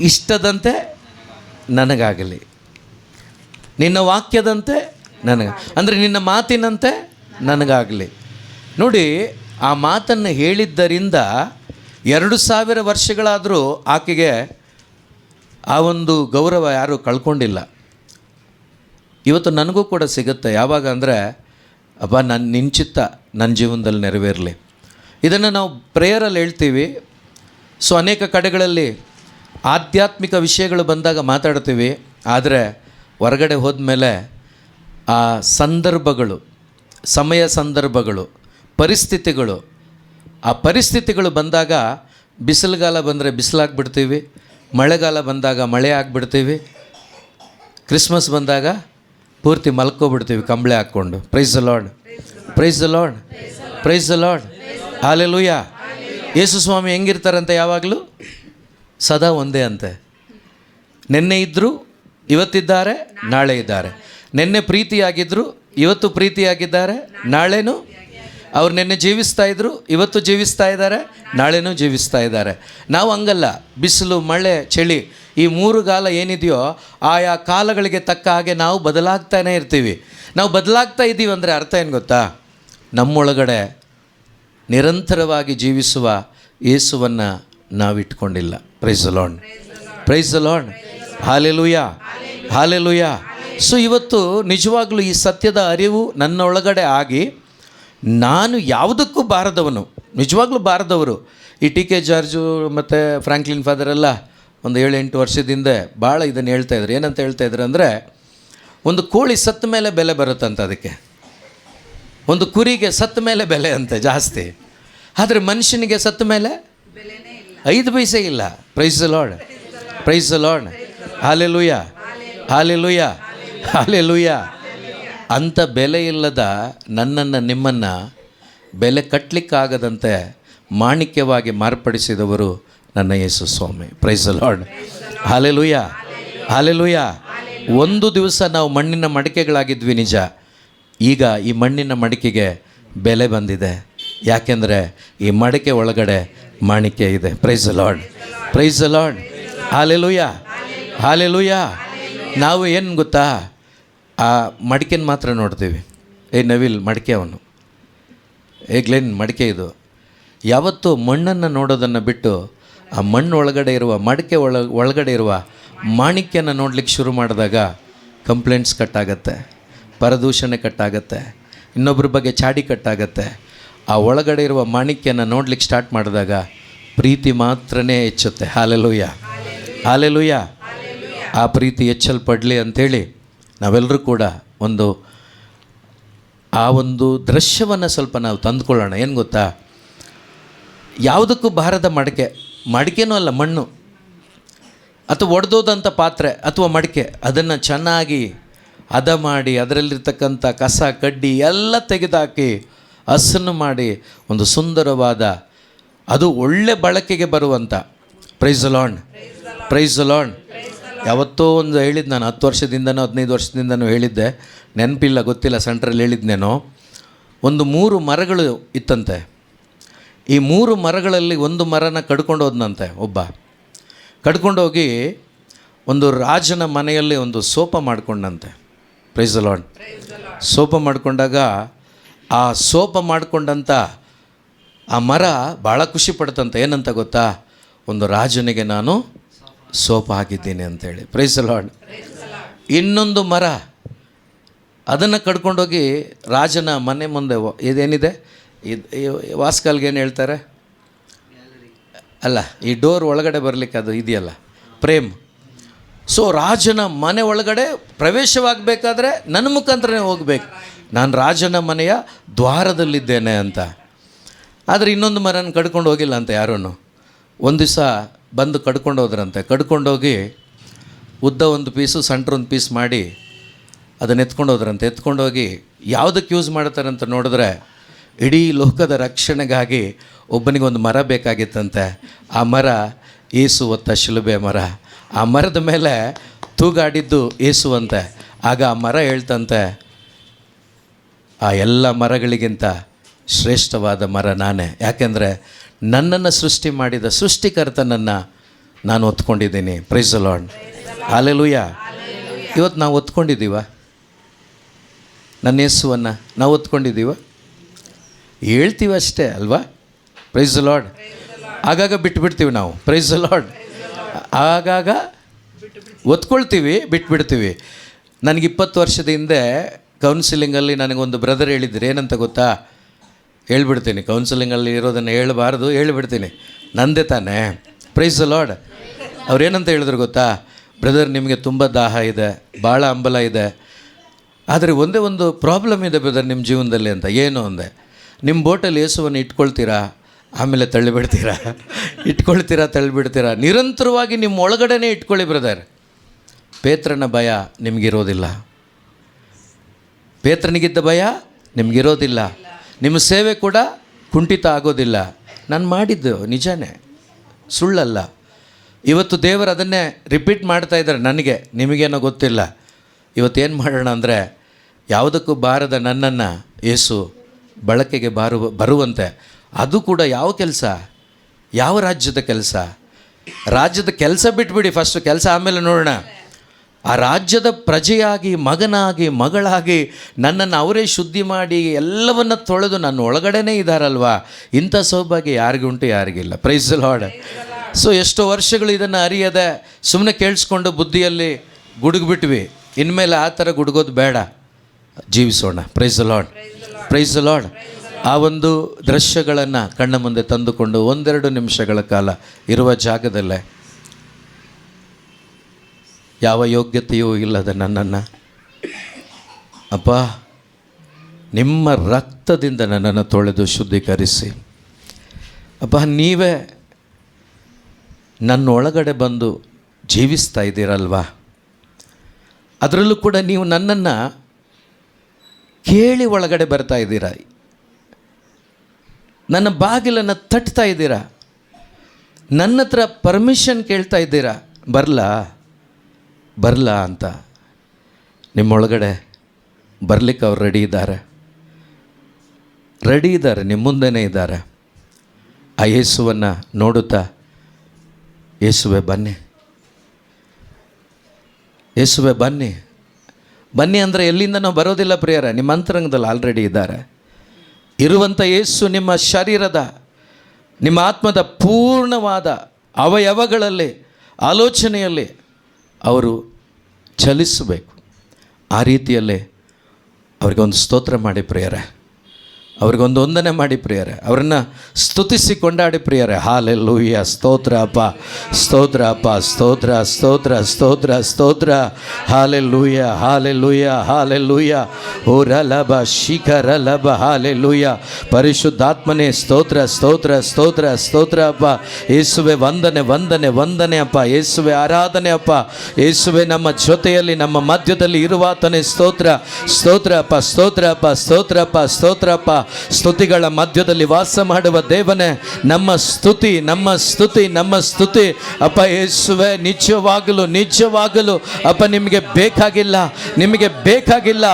ಇಷ್ಟದಂತೆ ನನಗಾಗಲಿ, ನಿನ್ನ ವಾಕ್ಯದಂತೆ ನನಗೆ, ಅಂದರೆ ನಿನ್ನ ಮಾತಿನಂತೆ ನನಗಾಗಲಿ. ನೋಡಿ, ಆ ಮಾತನ್ನು ಹೇಳಿದ್ದರಿಂದ 2000 ವರ್ಷಗಳಾದರೂ ಆಕೆಗೆ ಆ ಒಂದು ಗೌರವ ಯಾರೂ ಕಳ್ಕೊಂಡಿಲ್ಲ. ಇವತ್ತು ನನಗೂ ಕೂಡ ಸಿಗುತ್ತೆ. ಯಾವಾಗ ಅಂದರೆ, ಅಬ್ಬಾ ನಿನ್ನ ಚಿತ್ತ ನನ್ನ ಜೀವನದಲ್ಲಿ ನೆರವೇರಲಿ. ಇದನ್ನು ನಾವು ಪ್ರೇಯರಲ್ಲಿ ಹೇಳ್ತೀವಿ. ಸೊ ಅನೇಕ ಕಡೆಗಳಲ್ಲಿ ಆಧ್ಯಾತ್ಮಿಕ ವಿಷಯಗಳು ಬಂದಾಗ ಮಾತಾಡ್ತೀವಿ. ಆದರೆ ಹೊರಗಡೆ ಹೋದ್ಮೇಲೆ ಆ ಸಂದರ್ಭಗಳು, ಸಮಯ ಸಂದರ್ಭಗಳು, ಪರಿಸ್ಥಿತಿಗಳು, ಆ ಪರಿಸ್ಥಿತಿಗಳು ಬಂದಾಗ, ಬಿಸಿಲುಗಾಲ ಬಂದರೆ ಬಿಸಿಲಾಗ್ಬಿಡ್ತೀವಿ, ಮಳೆಗಾಲ ಬಂದಾಗ ಮಳೆ ಆಗಿಬಿಡ್ತೀವಿ, ಕ್ರಿಸ್ಮಸ್ ಬಂದಾಗ ಪೂರ್ತಿ ಮಲ್ಕೋಬಿಡ್ತೀವಿ ಕಂಬಳೆ ಹಾಕ್ಕೊಂಡು. Praise the Lord, praise the Lord, praise the Lord. Hallelujah. ಯೇಸು ಸ್ವಾಮಿ ಹೆಂಗಿರ್ತಾರಂತೆ? ಯಾವಾಗಲೂ ಸದಾ ಒಂದೇ ಅಂತೆ. ನಿನ್ನೆ ಇದ್ದರು, ಇವತ್ತಿದ್ದಾರೆ, ನಾಳೆ ಇದ್ದಾರೆ. ನಿನ್ನೆ ಪ್ರೀತಿಯಾಗಿದ್ದರು, ಇವತ್ತು ಪ್ರೀತಿಯಾಗಿದ್ದಾರೆ, ನಾಳೆನೂ. ಅವ್ರು ನಿನ್ನೆ ಜೀವಿಸ್ತಾ ಇದ್ದರು, ಇವತ್ತು ಜೀವಿಸ್ತಾ ಇದ್ದಾರೆ, ನಾಳೆನೂ ಜೀವಿಸ್ತಾ ಇದ್ದಾರೆ. ನಾವು ಹಂಗಲ್ಲ. ಬಿಸಿಲು, ಮಳೆ, ಚಳಿ, ಈ 3 ಕಾಲ ಏನಿದೆಯೋ ಆಯಾ ಕಾಲಗಳಿಗೆ ತಕ್ಕ ಹಾಗೆ ನಾವು ಬದಲಾಗ್ತಾನೇ ಇರ್ತೀವಿ. ನಾವು ಬದಲಾಗ್ತಾ ಇದ್ದೀವಿ ಅಂದರೆ ಅರ್ಥ ಏನು ಗೊತ್ತಾ? ನಮ್ಮೊಳಗಡೆ ನಿರಂತರವಾಗಿ ಜೀವಿಸುವ ಯೇಸುವನ್ನು ನಾವು ಇಟ್ಕೊಂಡಿಲ್ಲ. Praise the Lord, praise the Lord. Hallelujah, hallelujah. So ಇವತ್ತು ನಿಜವಾಗ್ಲೂ ಈ ಸತ್ಯದ ಅರಿವು ನನ್ನ ಒಳಗಡೆ ಆಗಿ, ನಾನು ಯಾವುದಕ್ಕೂ ಬಾರದವನು, ನಿಜವಾಗ್ಲೂ ಬಾರದವರು. ಈ ಟಿ.ಕೆ. ಜಾರ್ಜು ಮತ್ತು ಫ್ರಾಂಕ್ಲಿನ್ ಫಾದರ್ ಎಲ್ಲ ಒಂದು 7-8 ವರ್ಷದಿಂದ ಭಾಳ ಇದನ್ನು ಹೇಳ್ತಾಯಿದ್ರು. ಏನಂತ ಹೇಳ್ತಾಯಿದ್ರು ಅಂದರೆ, ಒಂದು ಕೋಳಿ ಸತ್ತ ಮೇಲೆ ಬೆಲೆ ಬರುತ್ತಂತ, ಅದಕ್ಕೆ ಒಂದು ಕುರಿಗೆ ಸತ್ತ ಮೇಲೆ ಬೆಲೆ ಅಂತೆ ಜಾಸ್ತಿ. ಆದರೆ ಮನುಷ್ಯನಿಗೆ ಸತ್ತ ಮೇಲೆ 5 ಪೈಸೆ ಇಲ್ಲ. Price the Lord, praise the Lord. Hallelujah, hallelujah, hallelujah. ಅಂಥ ಬೆಲೆ ಇಲ್ಲದ ನನ್ನನ್ನು, ನಿಮ್ಮನ್ನು ಬೆಲೆ ಕಟ್ಟಲಿಕ್ಕಾಗದಂತೆ ಮಾಣಿಕ್ಯವಾಗಿ ಮಾರ್ಪಡಿಸಿದವರು ನನ್ನ ಯೇಸು ಸ್ವಾಮಿ. Praise the Lord. Hallelujah, hallelujah. ಒಂದು ದಿವಸ ನಾವು ಮಣ್ಣಿನ ಮಡಿಕೆಗಳಾಗಿದ್ವಿ ನಿಜ. ಈಗ ಈ ಮಣ್ಣಿನ ಮಡಿಕೆಗೆ ಬೆಲೆ ಬಂದಿದೆ. ಯಾಕೆಂದರೆ ಈ ಮಡಿಕೆ ಒಳಗಡೆ ಮಾಣಿಕ್ಯ ಇದೆ. Price the Lord, praise the Lord. Hallelujah, hallelujah. ನಾವು ಏನು ಗೊತ್ತಾ, ಆ ಮಡಿಕೆನ ಮಾತ್ರ ನೋಡ್ತೀವಿ. ನವಿಲ್ ಮಡಿಕೆ, ಅವನು ಗ್ಲೆನ್ ಮಡಿಕೆ. ಇದು ಯಾವತ್ತೂ ಮಣ್ಣನ್ನು ನೋಡೋದನ್ನು ಬಿಟ್ಟು ಆ ಮಣ್ಣು ಒಳಗಡೆ ಇರುವ ಮಡಿಕೆ ಒಳಗಡೆ ಇರುವ ಮಾಣಿಕ್ಯನ ನೋಡ್ಲಿಕ್ಕೆ ಶುರು ಮಾಡಿದಾಗ ಕಂಪ್ಲೇಂಟ್ಸ್ ಕಟ್ಟಾಗತ್ತೆ, ಪರದೂಷಣೆ ಕಟ್ಟಾಗತ್ತೆ, ಇನ್ನೊಬ್ಬರ ಬಗ್ಗೆ ಚಾಡಿ ಕಟ್ಟಾಗತ್ತೆ. ಆ ಒಳಗಡೆ ಇರುವ ಮಾಣಿಕ್ಯನ ನೋಡ್ಲಿಕ್ಕೆ ಸ್ಟಾರ್ಟ್ ಮಾಡಿದಾಗ ಪ್ರೀತಿ ಮಾತ್ರನೇ ಹೆಚ್ಚುತ್ತೆ. Hallelujah, hallelujah. ಆ ಪ್ರೀತಿ ಹೆಚ್ಚಲ್ಪಡಲಿ ಅಂಥೇಳಿ ನಾವೆಲ್ಲರೂ ಕೂಡ ಆ ಒಂದು ದೃಶ್ಯವನ್ನು ಸ್ವಲ್ಪ ನಾವು ತಂದುಕೊಳ್ಳೋಣ. ಏನು ಗೊತ್ತಾ, ಯಾವುದಕ್ಕೂ ಬಾರದ ಮಡಿಕೆ, ಮಡಿಕೆನೂ ಅಲ್ಲ, ಮಣ್ಣು ಅಥವಾ ಒಡೆದೋದಂಥ ಪಾತ್ರೆ ಅಥವಾ ಮಡಿಕೆ, ಅದನ್ನು ಚೆನ್ನಾಗಿ ಹದ ಮಾಡಿ ಅದರಲ್ಲಿರ್ತಕ್ಕಂಥ ಕಸ ಕಡ್ಡಿ ಎಲ್ಲ ತೆಗೆದುಹಾಕಿ ಹಸನು ಮಾಡಿ ಒಂದು ಸುಂದರವಾದ, ಅದು ಒಳ್ಳೆ ಬಳಕೆಗೆ ಬರುವಂಥ, price the Lord, praise the lord. ಯಾವತ್ತೋ ಒಂದು ಹೇಳಿದ್ದು ನಾನು, 10 ವರ್ಷದಿಂದನೋ 15 ವರ್ಷದಿಂದನೂ ಹೇಳಿದ್ದೆ, ನೆನಪಿಲ್ಲ, ಗೊತ್ತಿಲ್ಲ, ಸೆಂಟ್ರಲ್ಲಿ ಹೇಳಿದ್ನೇನೋ. ಒಂದು 3 ಮರಗಳು ಇತ್ತಂತೆ. ಈ 3 ಮರಗಳಲ್ಲಿ ಒಂದು ಮರನ ಕಡ್ಕೊಂಡು ಹೋದ್ನಂತೆ ಒಬ್ಬ. ಕಡ್ಕೊಂಡೋಗಿ ಒಂದು ರಾಜನ ಮನೆಯಲ್ಲಿ ಒಂದು ಸೋಪ ಮಾಡಿಕೊಂಡಂತೆ. Praise the Lord. ಸೋಪ ಮಾಡಿಕೊಂಡಾಗ ಆ ಸೋಪ ಮಾಡಿಕೊಂಡಂಥ ಆ ಮರ ಭಾಳ ಖುಷಿ ಪಡ್ತಂತೆ. ಏನಂತ ಗೊತ್ತಾ? ಒಂದು ರಾಜನಿಗೆ ನಾನು ಸೋಪ ಹಾಕಿದ್ದೀನಿ ಅಂತೇಳಿ. Price the lord. ಇನ್ನೊಂದು ಮರ, ಅದನ್ನು ಕಡ್ಕೊಂಡೋಗಿ ರಾಜನ ಮನೆ ಮುಂದೆ, ಇದೇನಿದೆ ವಾಸ್ಕಲ್ಗೆ ಏನು ಹೇಳ್ತಾರೆ ಅಲ್ಲ, ಈ ಡೋರ್ ಒಳಗಡೆ ಬರಲಿಕ್ಕೆ ಅದು ಇದೆಯಲ್ಲ, ಪ್ರೇಮ್. ಸೊ ರಾಜನ ಮನೆ ಒಳಗಡೆ ಪ್ರವೇಶವಾಗಬೇಕಾದ್ರೆ ನನ್ನ ಮುಖಾಂತರನೇ ಹೋಗಬೇಕು, ನಾನು ರಾಜನ ಮನೆಯ ದ್ವಾರದಲ್ಲಿದ್ದೇನೆ ಅಂತ. ಆದರೆ ಇನ್ನೊಂದು ಮರನ ಕಡ್ಕೊಂಡು ಹೋಗಿಲ್ಲ ಅಂತ ಯಾರೂ. ಒಂದು ದಿವಸ ಬಂದು ಕಡ್ಕೊಂಡು ಹೋದ್ರಂತೆ. ಕಡ್ಕೊಂಡೋಗಿ ಉದ್ದ ಒಂದು ಪೀಸು ಸೆಂಟ್ರ್ ಒಂದು ಪೀಸ್ ಮಾಡಿ ಅದನ್ನು ಎತ್ಕೊಂಡು ಹೋದ್ರಂತೆ. ಎತ್ಕೊಂಡೋಗಿ ಯಾವುದಕ್ಕೆ ಯೂಸ್ ಮಾಡ್ತಾರಂತ ನೋಡಿದ್ರೆ, ಇಡೀ ಲೋಕದ ರಕ್ಷಣೆಗಾಗಿ ಒಬ್ಬನಿಗೊಂದು ಮರ ಬೇಕಾಗಿತ್ತಂತೆ. ಆ ಮರ ಏಸು ಹೊತ್ತ ಶಿಲುಬೆ ಮರ. ಆ ಮರದ ಮೇಲೆ ತೂಗಾಡಿದ್ದು ಏಸು ಅಂತೆ. ಆಗ ಆ ಮರ ಹೇಳ್ತಂತೆ, ಆ ಎಲ್ಲ ಮರಗಳಿಗಿಂತ ಶ್ರೇಷ್ಠವಾದ ಮರ ನಾನೇ, ಯಾಕೆಂದರೆ ನನ್ನನ್ನು ಸೃಷ್ಟಿ ಮಾಡಿದ ಸೃಷ್ಟಿಕರ್ತನನ್ನು ನಾನು ಒತ್ಕೊಂಡಿದ್ದೀನಿ. Praise the Lord. ಹಲ್ಲೆಲೂಯಾ. ಇವತ್ತು ನಾವು ಒತ್ಕೊಂಡಿದ್ದೀವ? ನನ್ನ ಯೇಸುವನ್ನು ನಾವು ಒತ್ಕೊಂಡಿದ್ದೀವ? ಹೇಳ್ತೀವಿ ಅಷ್ಟೇ ಅಲ್ವಾ? Price the lord. ಆಗಾಗ ಬಿಟ್ಬಿಡ್ತೀವಿ ನಾವು. Price the lord. ಆಗಾಗ ಒತ್ಕೊಳ್ತೀವಿ, ಬಿಟ್ಬಿಡ್ತೀವಿ. ನನಗೆ 20 ವರ್ಷದ ಹಿಂದೆ ಕೌನ್ಸಿಲಿಂಗಲ್ಲಿ ನನಗೊಂದು ಬ್ರದರ್ ಹೇಳಿದ್ರು. ಏನಂತ ಗೊತ್ತಾ? ಹೇಳ್ಬಿಡ್ತೀನಿ, ಕೌನ್ಸಿಲಿಂಗಲ್ಲಿ ಇರೋದನ್ನು ಹೇಳಬಾರ್ದು, ಹೇಳಿಬಿಡ್ತೀನಿ, ನಂದೇ ತಾನೇ. Price the lord. ಅವ್ರೇನಂತ ಹೇಳಿದ್ರು ಗೊತ್ತಾ? ಬ್ರದರ್, ನಿಮಗೆ ತುಂಬ ದಾಹ ಇದೆ, ಭಾಳ ಹಂಬಲ ಇದೆ, ಆದರೆ ಒಂದೇ ಒಂದು ಪ್ರಾಬ್ಲಮ್ ಇದೆ ಬ್ರದರ್ ನಿಮ್ಮ ಜೀವನದಲ್ಲಿ ಅಂತ. ಏನು ಅಂದೆ? ನಿಮ್ಮ ಬೋಟಲ್ಲಿ ಯೇಸುವನ್ನು ಇಟ್ಕೊಳ್ತೀರಾ, ಆಮೇಲೆ ತಳ್ಳಿಬಿಡ್ತೀರಾ, ಇಟ್ಕೊಳ್ತೀರಾ, ತಳ್ಳಿಬಿಡ್ತೀರಾ. ನಿರಂತರವಾಗಿ ನಿಮ್ಮ ಒಳಗಡೆನೇ ಇಟ್ಕೊಳ್ಳಿ ಬ್ರದರ್. ಪೇತ್ರನ ಭಯ ನಿಮಗಿರೋದಿಲ್ಲ, ಪೇತ್ರನಿಗಿದ್ದ ಭಯ ನಿಮಗಿರೋದಿಲ್ಲ. ನಿಮ್ಮ ಸೇವೆ ಕೂಡ ಕುಂಠಿತ ಆಗೋದಿಲ್ಲ. ನಾನು ಮಾಡಿದ್ದು ನಿಜನೇ, ಸುಳ್ಳಲ್ಲ. ಇವತ್ತು ದೇವರು ಅದನ್ನೇ ರಿಪೀಟ್ ಮಾಡ್ತಾ ಇದ್ದಾರೆ ನನಗೆ, ನಿಮಗೇನೋ ಗೊತ್ತಿಲ್ಲ. ಇವತ್ತೇನು ಮಾಡೋಣ ಅಂದರೆ, ಯಾವುದಕ್ಕೂ ಬಾರದ ನನ್ನನ್ನು ಯೇಸು ಬಳಕೆಗೆ ಬರುವಂತೆ. ಅದು ಕೂಡ ಯಾವ ಕೆಲಸ? ಯಾವ ರಾಜ್ಯದ ಕೆಲಸ? ರಾಜ್ಯದ ಕೆಲಸ ಬಿಟ್ಬಿಡಿ, ಫಸ್ಟು ಕೆಲಸ ಆಮೇಲೆ ನೋಡೋಣ. ಆ ರಾಜ್ಯದ ಪ್ರಜೆಯಾಗಿ, ಮಗನಾಗಿ, ಮಗಳಾಗಿ ನನ್ನನ್ನು ಅವರೇ ಶುದ್ಧಿ ಮಾಡಿ ಎಲ್ಲವನ್ನು ತೊಳೆದು ನನ್ನ ಒಳಗಡೆನೇ ಇದ್ದಾರಲ್ವಾ. ಇಂಥ ಸೌಭಾಗ್ಯ ಯಾರಿಗುಂಟು, ಯಾರಿಗಿಲ್ಲ. Praise the Lord. ಸೊ ಎಷ್ಟೋ ವರ್ಷಗಳು ಇದನ್ನು ಅರಿಯದೆ ಸುಮ್ಮನೆ ಕೇಳಿಸ್ಕೊಂಡು ಬುದ್ಧಿಯಲ್ಲಿ ಗುಡುಗ್ಬಿಟ್ವಿ. ಇನ್ಮೇಲೆ ಆ ಥರ ಗುಡುಗೋದು ಬೇಡ, ಜೀವಿಸೋಣ. Praise the Lord, praise the Lord. ಆ ಒಂದು ದೃಶ್ಯಗಳನ್ನು ಕಣ್ಣ ಮುಂದೆ ತಂದುಕೊಂಡು 1-2 ನಿಮಿಷಗಳ ಕಾಲ ಇರುವ ಜಾಗದಲ್ಲೇ, ಯಾವ ಯೋಗ್ಯತೆಯೂ ಇಲ್ಲದ ನನ್ನನ್ನು ಅಪ್ಪ ನಿಮ್ಮ ರಕ್ತದಿಂದ ನನ್ನನ್ನು ತೊಳೆದು ಶುದ್ಧೀಕರಿಸಿ ಅಪ್ಪ, ನೀವೇ ನನ್ನ ಒಳಗಡೆ ಬಂದು ಜೀವಿಸ್ತಾ ಇದ್ದೀರಲ್ವಾ. ಅದರಲ್ಲೂ ಕೂಡ ನೀವು ನನ್ನನ್ನು ಕೇಳಿ ಒಳಗಡೆ ಬರ್ತಾ ಇದ್ದೀರ, ನನ್ನ ಬಾಗಿಲನ್ನು ತಟ್ತಾ ಇದ್ದೀರಾ, ನನ್ನ ಹತ್ರ ಪರ್ಮಿಷನ್ ಕೇಳ್ತಾ ಇದ್ದೀರಾ, ಬರಲಾ ಅಂತ. ನಿಮ್ಮೊಳಗಡೆ ಬರಲಿಕ್ಕೆ ಅವ್ರು ರೆಡಿ ಇದ್ದಾರೆ, ನಿಮ್ಮ ಮುಂದೆನೇ ಇದ್ದಾರೆ. ಆ ಯೇಸುವನ್ನು ನೋಡುತ್ತಾ, ಯೇಸುವೆ ಬನ್ನಿ, ಯೇಸುವೆ ಬನ್ನಿ, ಬನ್ನಿ ಅಂದರೆ ಎಲ್ಲಿಂದನೋ ಬರೋದಿಲ್ಲ ಪ್ರಿಯರ, ನಿಮ್ಮ ಅಂತರಂಗದಲ್ಲಿ ಆಲ್ರೆಡಿ ಇದ್ದಾರೆ. ಇರುವಂಥ ಯೇಸು ನಿಮ್ಮ ಶರೀರದ, ನಿಮ್ಮ ಆತ್ಮದ ಪೂರ್ಣವಾದ ಅವಯವಗಳಲ್ಲಿ, ಆಲೋಚನೆಯಲ್ಲಿ ಅವರು ಚಲಿಸಬೇಕು. ಆ ರೀತಿಯಲ್ಲೇ ಅವ್ರಿಗೊಂದು ಸ್ತೋತ್ರ ಮಾಡಿ ಪ್ರಿಯರೇ, ಅವ್ರಿಗೊಂದು ವಂದನೆ ಮಾಡಿ ಪ್ರಿಯರೇ, ಅವರನ್ನು ಸ್ತುತಿಸಿ ಕೊಂಡಾಡಿ ಪ್ರಿಯರೇ. ಹಾಲೆಲೂಯ. ಸ್ತೋತ್ರ ಅಪ್ಪ, ಸ್ತೋತ್ರ ಅಪ್ಪ, ಸ್ತೋತ್ರ, ಸ್ತೋತ್ರ, ಸ್ತೋತ್ರ, ಸ್ತೋತ್ರ. Hallelujah, hallelujah, hallelujah. ಓರಲಭ ಶಿಖರಲಭ ಹಾಲೆಲೂಯ. ಪರಿಶುದ್ಧಾತ್ಮನೇ ಸ್ತೋತ್ರ ಸ್ತೋತ್ರ ಸ್ತೋತ್ರ ಸ್ತೋತ್ರ ಅಪ್ಪ. ಯೇಸುವೆ ವಂದನೆ ವಂದನೆ ವಂದನೆ ಅಪ್ಪ. ಯೇಸುವೆ ಆರಾಧನೆ ಅಪ್ಪ. ಯೇಸುವೆ ನಮ್ಮ ಜೊತೆಯಲ್ಲಿ ನಮ್ಮ ಮಧ್ಯದಲ್ಲಿ ಇರುವಾತನೇ ಸ್ತೋತ್ರ ಸ್ತೋತ್ರ ಅಪ್ಪ ಸ್ತೋತ್ರ ಅಪ್ಪ ಸ್ತೋತ್ರ ಅಪ್ಪ ಸ್ತೋತ್ರ ಅಪ್ಪ. ಸ್ತುತಿಗಳ ಮಧ್ಯದಲ್ಲಿ ವಾಸ ಮಾಡುವ ದೇವನೇ, ನಮ್ಮ ಸ್ತುತಿ ನಮ್ಮ ಸ್ತುತಿ ನಮ್ಮ ಸ್ತುತಿ ಅಪ್ಪ. ಯೇಸುವೆ ನಿಜವಾಗಲು ನಿಜವಾಗಲು ಅಪ್ಪ ನಿಮಗೆ ಬೇಕಾಗಿಲ್ಲ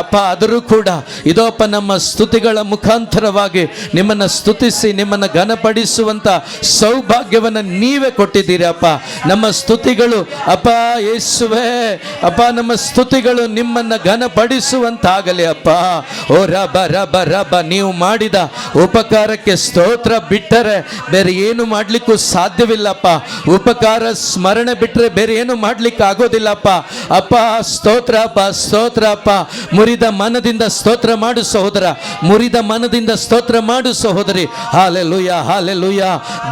ಅಪ್ಪ. ಆದರೂ ಕೂಡ ಇದೋ ಅಪ್ಪ ನಮ್ಮ ಸ್ತುತಿಗಳ ಮುಖಾಂತರವಾಗಿ ನಿಮ್ಮನ್ನು ಸ್ತುತಿಸಿ ನಿಮ್ಮನ್ನು ಘನಪಡಿಸುವಂಥ ಸೌಭಾಗ್ಯವನ್ನು ನೀವೇ ಕೊಟ್ಟಿದ್ದೀರಿ ಅಪ್ಪ. ನಮ್ಮ ಸ್ತುತಿಗಳು ಅಪ್ಪ ಯೇಸುವೆ ಅಪ್ಪ, ನಮ್ಮ ಸ್ತುತಿಗಳು ನಿಮ್ಮನ್ನು ಘನಪಡಿಸುವಂತಾಗಲಿ ಅಪ್ಪ. ಓ ರಬ ರಬ ರಬ, ನೀವು ಮಾಡಿದ ಉಪಕಾರಕ್ಕೆ ಸ್ತೋತ್ರ ಬಿಟ್ಟರೆ ಬೇರೆ ಏನು ಮಾಡಲಿಕ್ಕೂ ಸಾಧ್ಯವಿಲ್ಲಪ್ಪ. ಉಪಕಾರ ಸ್ಮರಣೆ ಬಿಟ್ಟರೆ ಬೇರೆ ಏನು ಮಾಡಲಿಕ್ಕೆ ಆಗೋದಿಲ್ಲಪ್ಪ. ಅಪ್ಪ ಸ್ತೋತ್ರ ಅಪ್ಪ ಸ್ತೋತ್ರ ಅಪ್ಪ. ಮುರಿದ ಮನದಿಂದ ಸ್ತೋತ್ರ ಮಾಡು ಸಹೋದರ, ಮುರಿದ ಮನದಿಂದ ಸ್ತೋತ್ರ ಮಾಡು ಸಹೋದರಿ. Hallelujah hallelujah.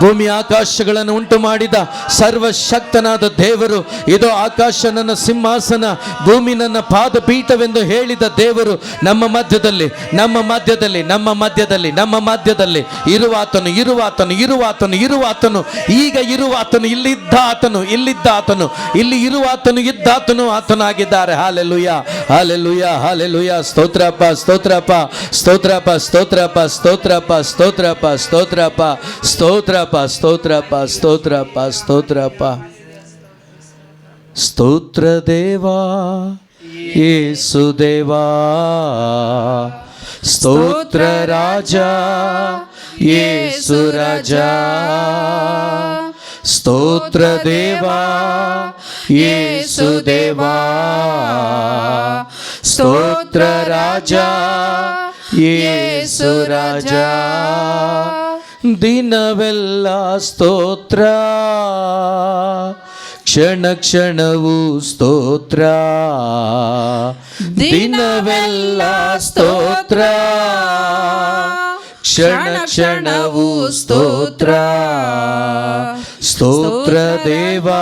ಭೂಮಿ ಆಕಾಶಗಳನ್ನು ಉಂಟು ಮಾಡಿದ ಸರ್ವಶಕ್ತನಾದ ದೇವರು, ಇದು ಆಕಾಶ ನನ್ನ ಸಿಂಹಾಸನ, ಭೂಮಿ ನನ್ನ ಪಾದಪೀಠವೆಂದು ಹೇಳಿದ ದೇವರು ನಮ್ಮ ಮಧ್ಯದಲ್ಲಿ ನಮ್ಮ ಮಧ್ಯದಲ್ಲಿ ನಮ್ಮ ಮಧ್ಯದಲ್ಲಿ ನಮ್ಮ ಮಧ್ಯದಲ್ಲಿ ಇರುವಾತನು ಇರುವಾತನು ಇರುವಾತನು ಇರುವಾತನು ಈಗ ಇರುವಾತನು ಇಲ್ಲಿದ್ದ ಆತನು ಇಲ್ಲಿದ್ದ ಆತನು ಇಲ್ಲಿ ಇರುವಾತನು ಇದ್ದಾತನು ಆತನಾಗಿದ್ದಾರೆ. Hallelujah hallelujah hallelujah. ಸ್ತೋತ್ರಪ್ಪ ಸ್ತೋತ್ರಪ್ಪ ಸ್ತೋತ್ರಪ್ಪ ಸ್ತೋತ್ರಪ್ಪ ಸ್ತೋತ್ರಪ್ಪ ಸ್ತೋತ್ರಪ್ಪ ಸ್ತೋತ್ರಪ್ಪ ಸ್ತೋತ್ರಪ್ಪ ಸ್ತೋತ್ರಪ್ಪ ಸ್ತೋತ್ರಪ್ಪ ಸ್ತೋತ್ರಪ್ಪ. ಸ್ತೋತ್ರ ದೇವಾ ಯೇಸು ದೇವಾ, ಸ್ತೋತ್ರ ರಾಜ ಯೇಸು ರಾಜ, ಸ್ತೋತ್ರ ದೇವಾ ಯೇಸು ದೇವಾ, ಸ್ತೋತ್ರ ರಾಜ ಯೇಸು ರಾಜ. ದಿನವೆಲ್ಲ ಸ್ತೋತ್ರ, ಕ್ಷಣ ಕ್ಷಣವೂ ಸ್ತೋತ್ರ, ದಿನವೆಲ್ಲ ಸ್ತೋತ್ರ, ಕ್ಷಣ ಕ್ಷಣವೂ ಸ್ತೋತ್ರ. ಸ್ತೋತ್ರ ದೇವಾ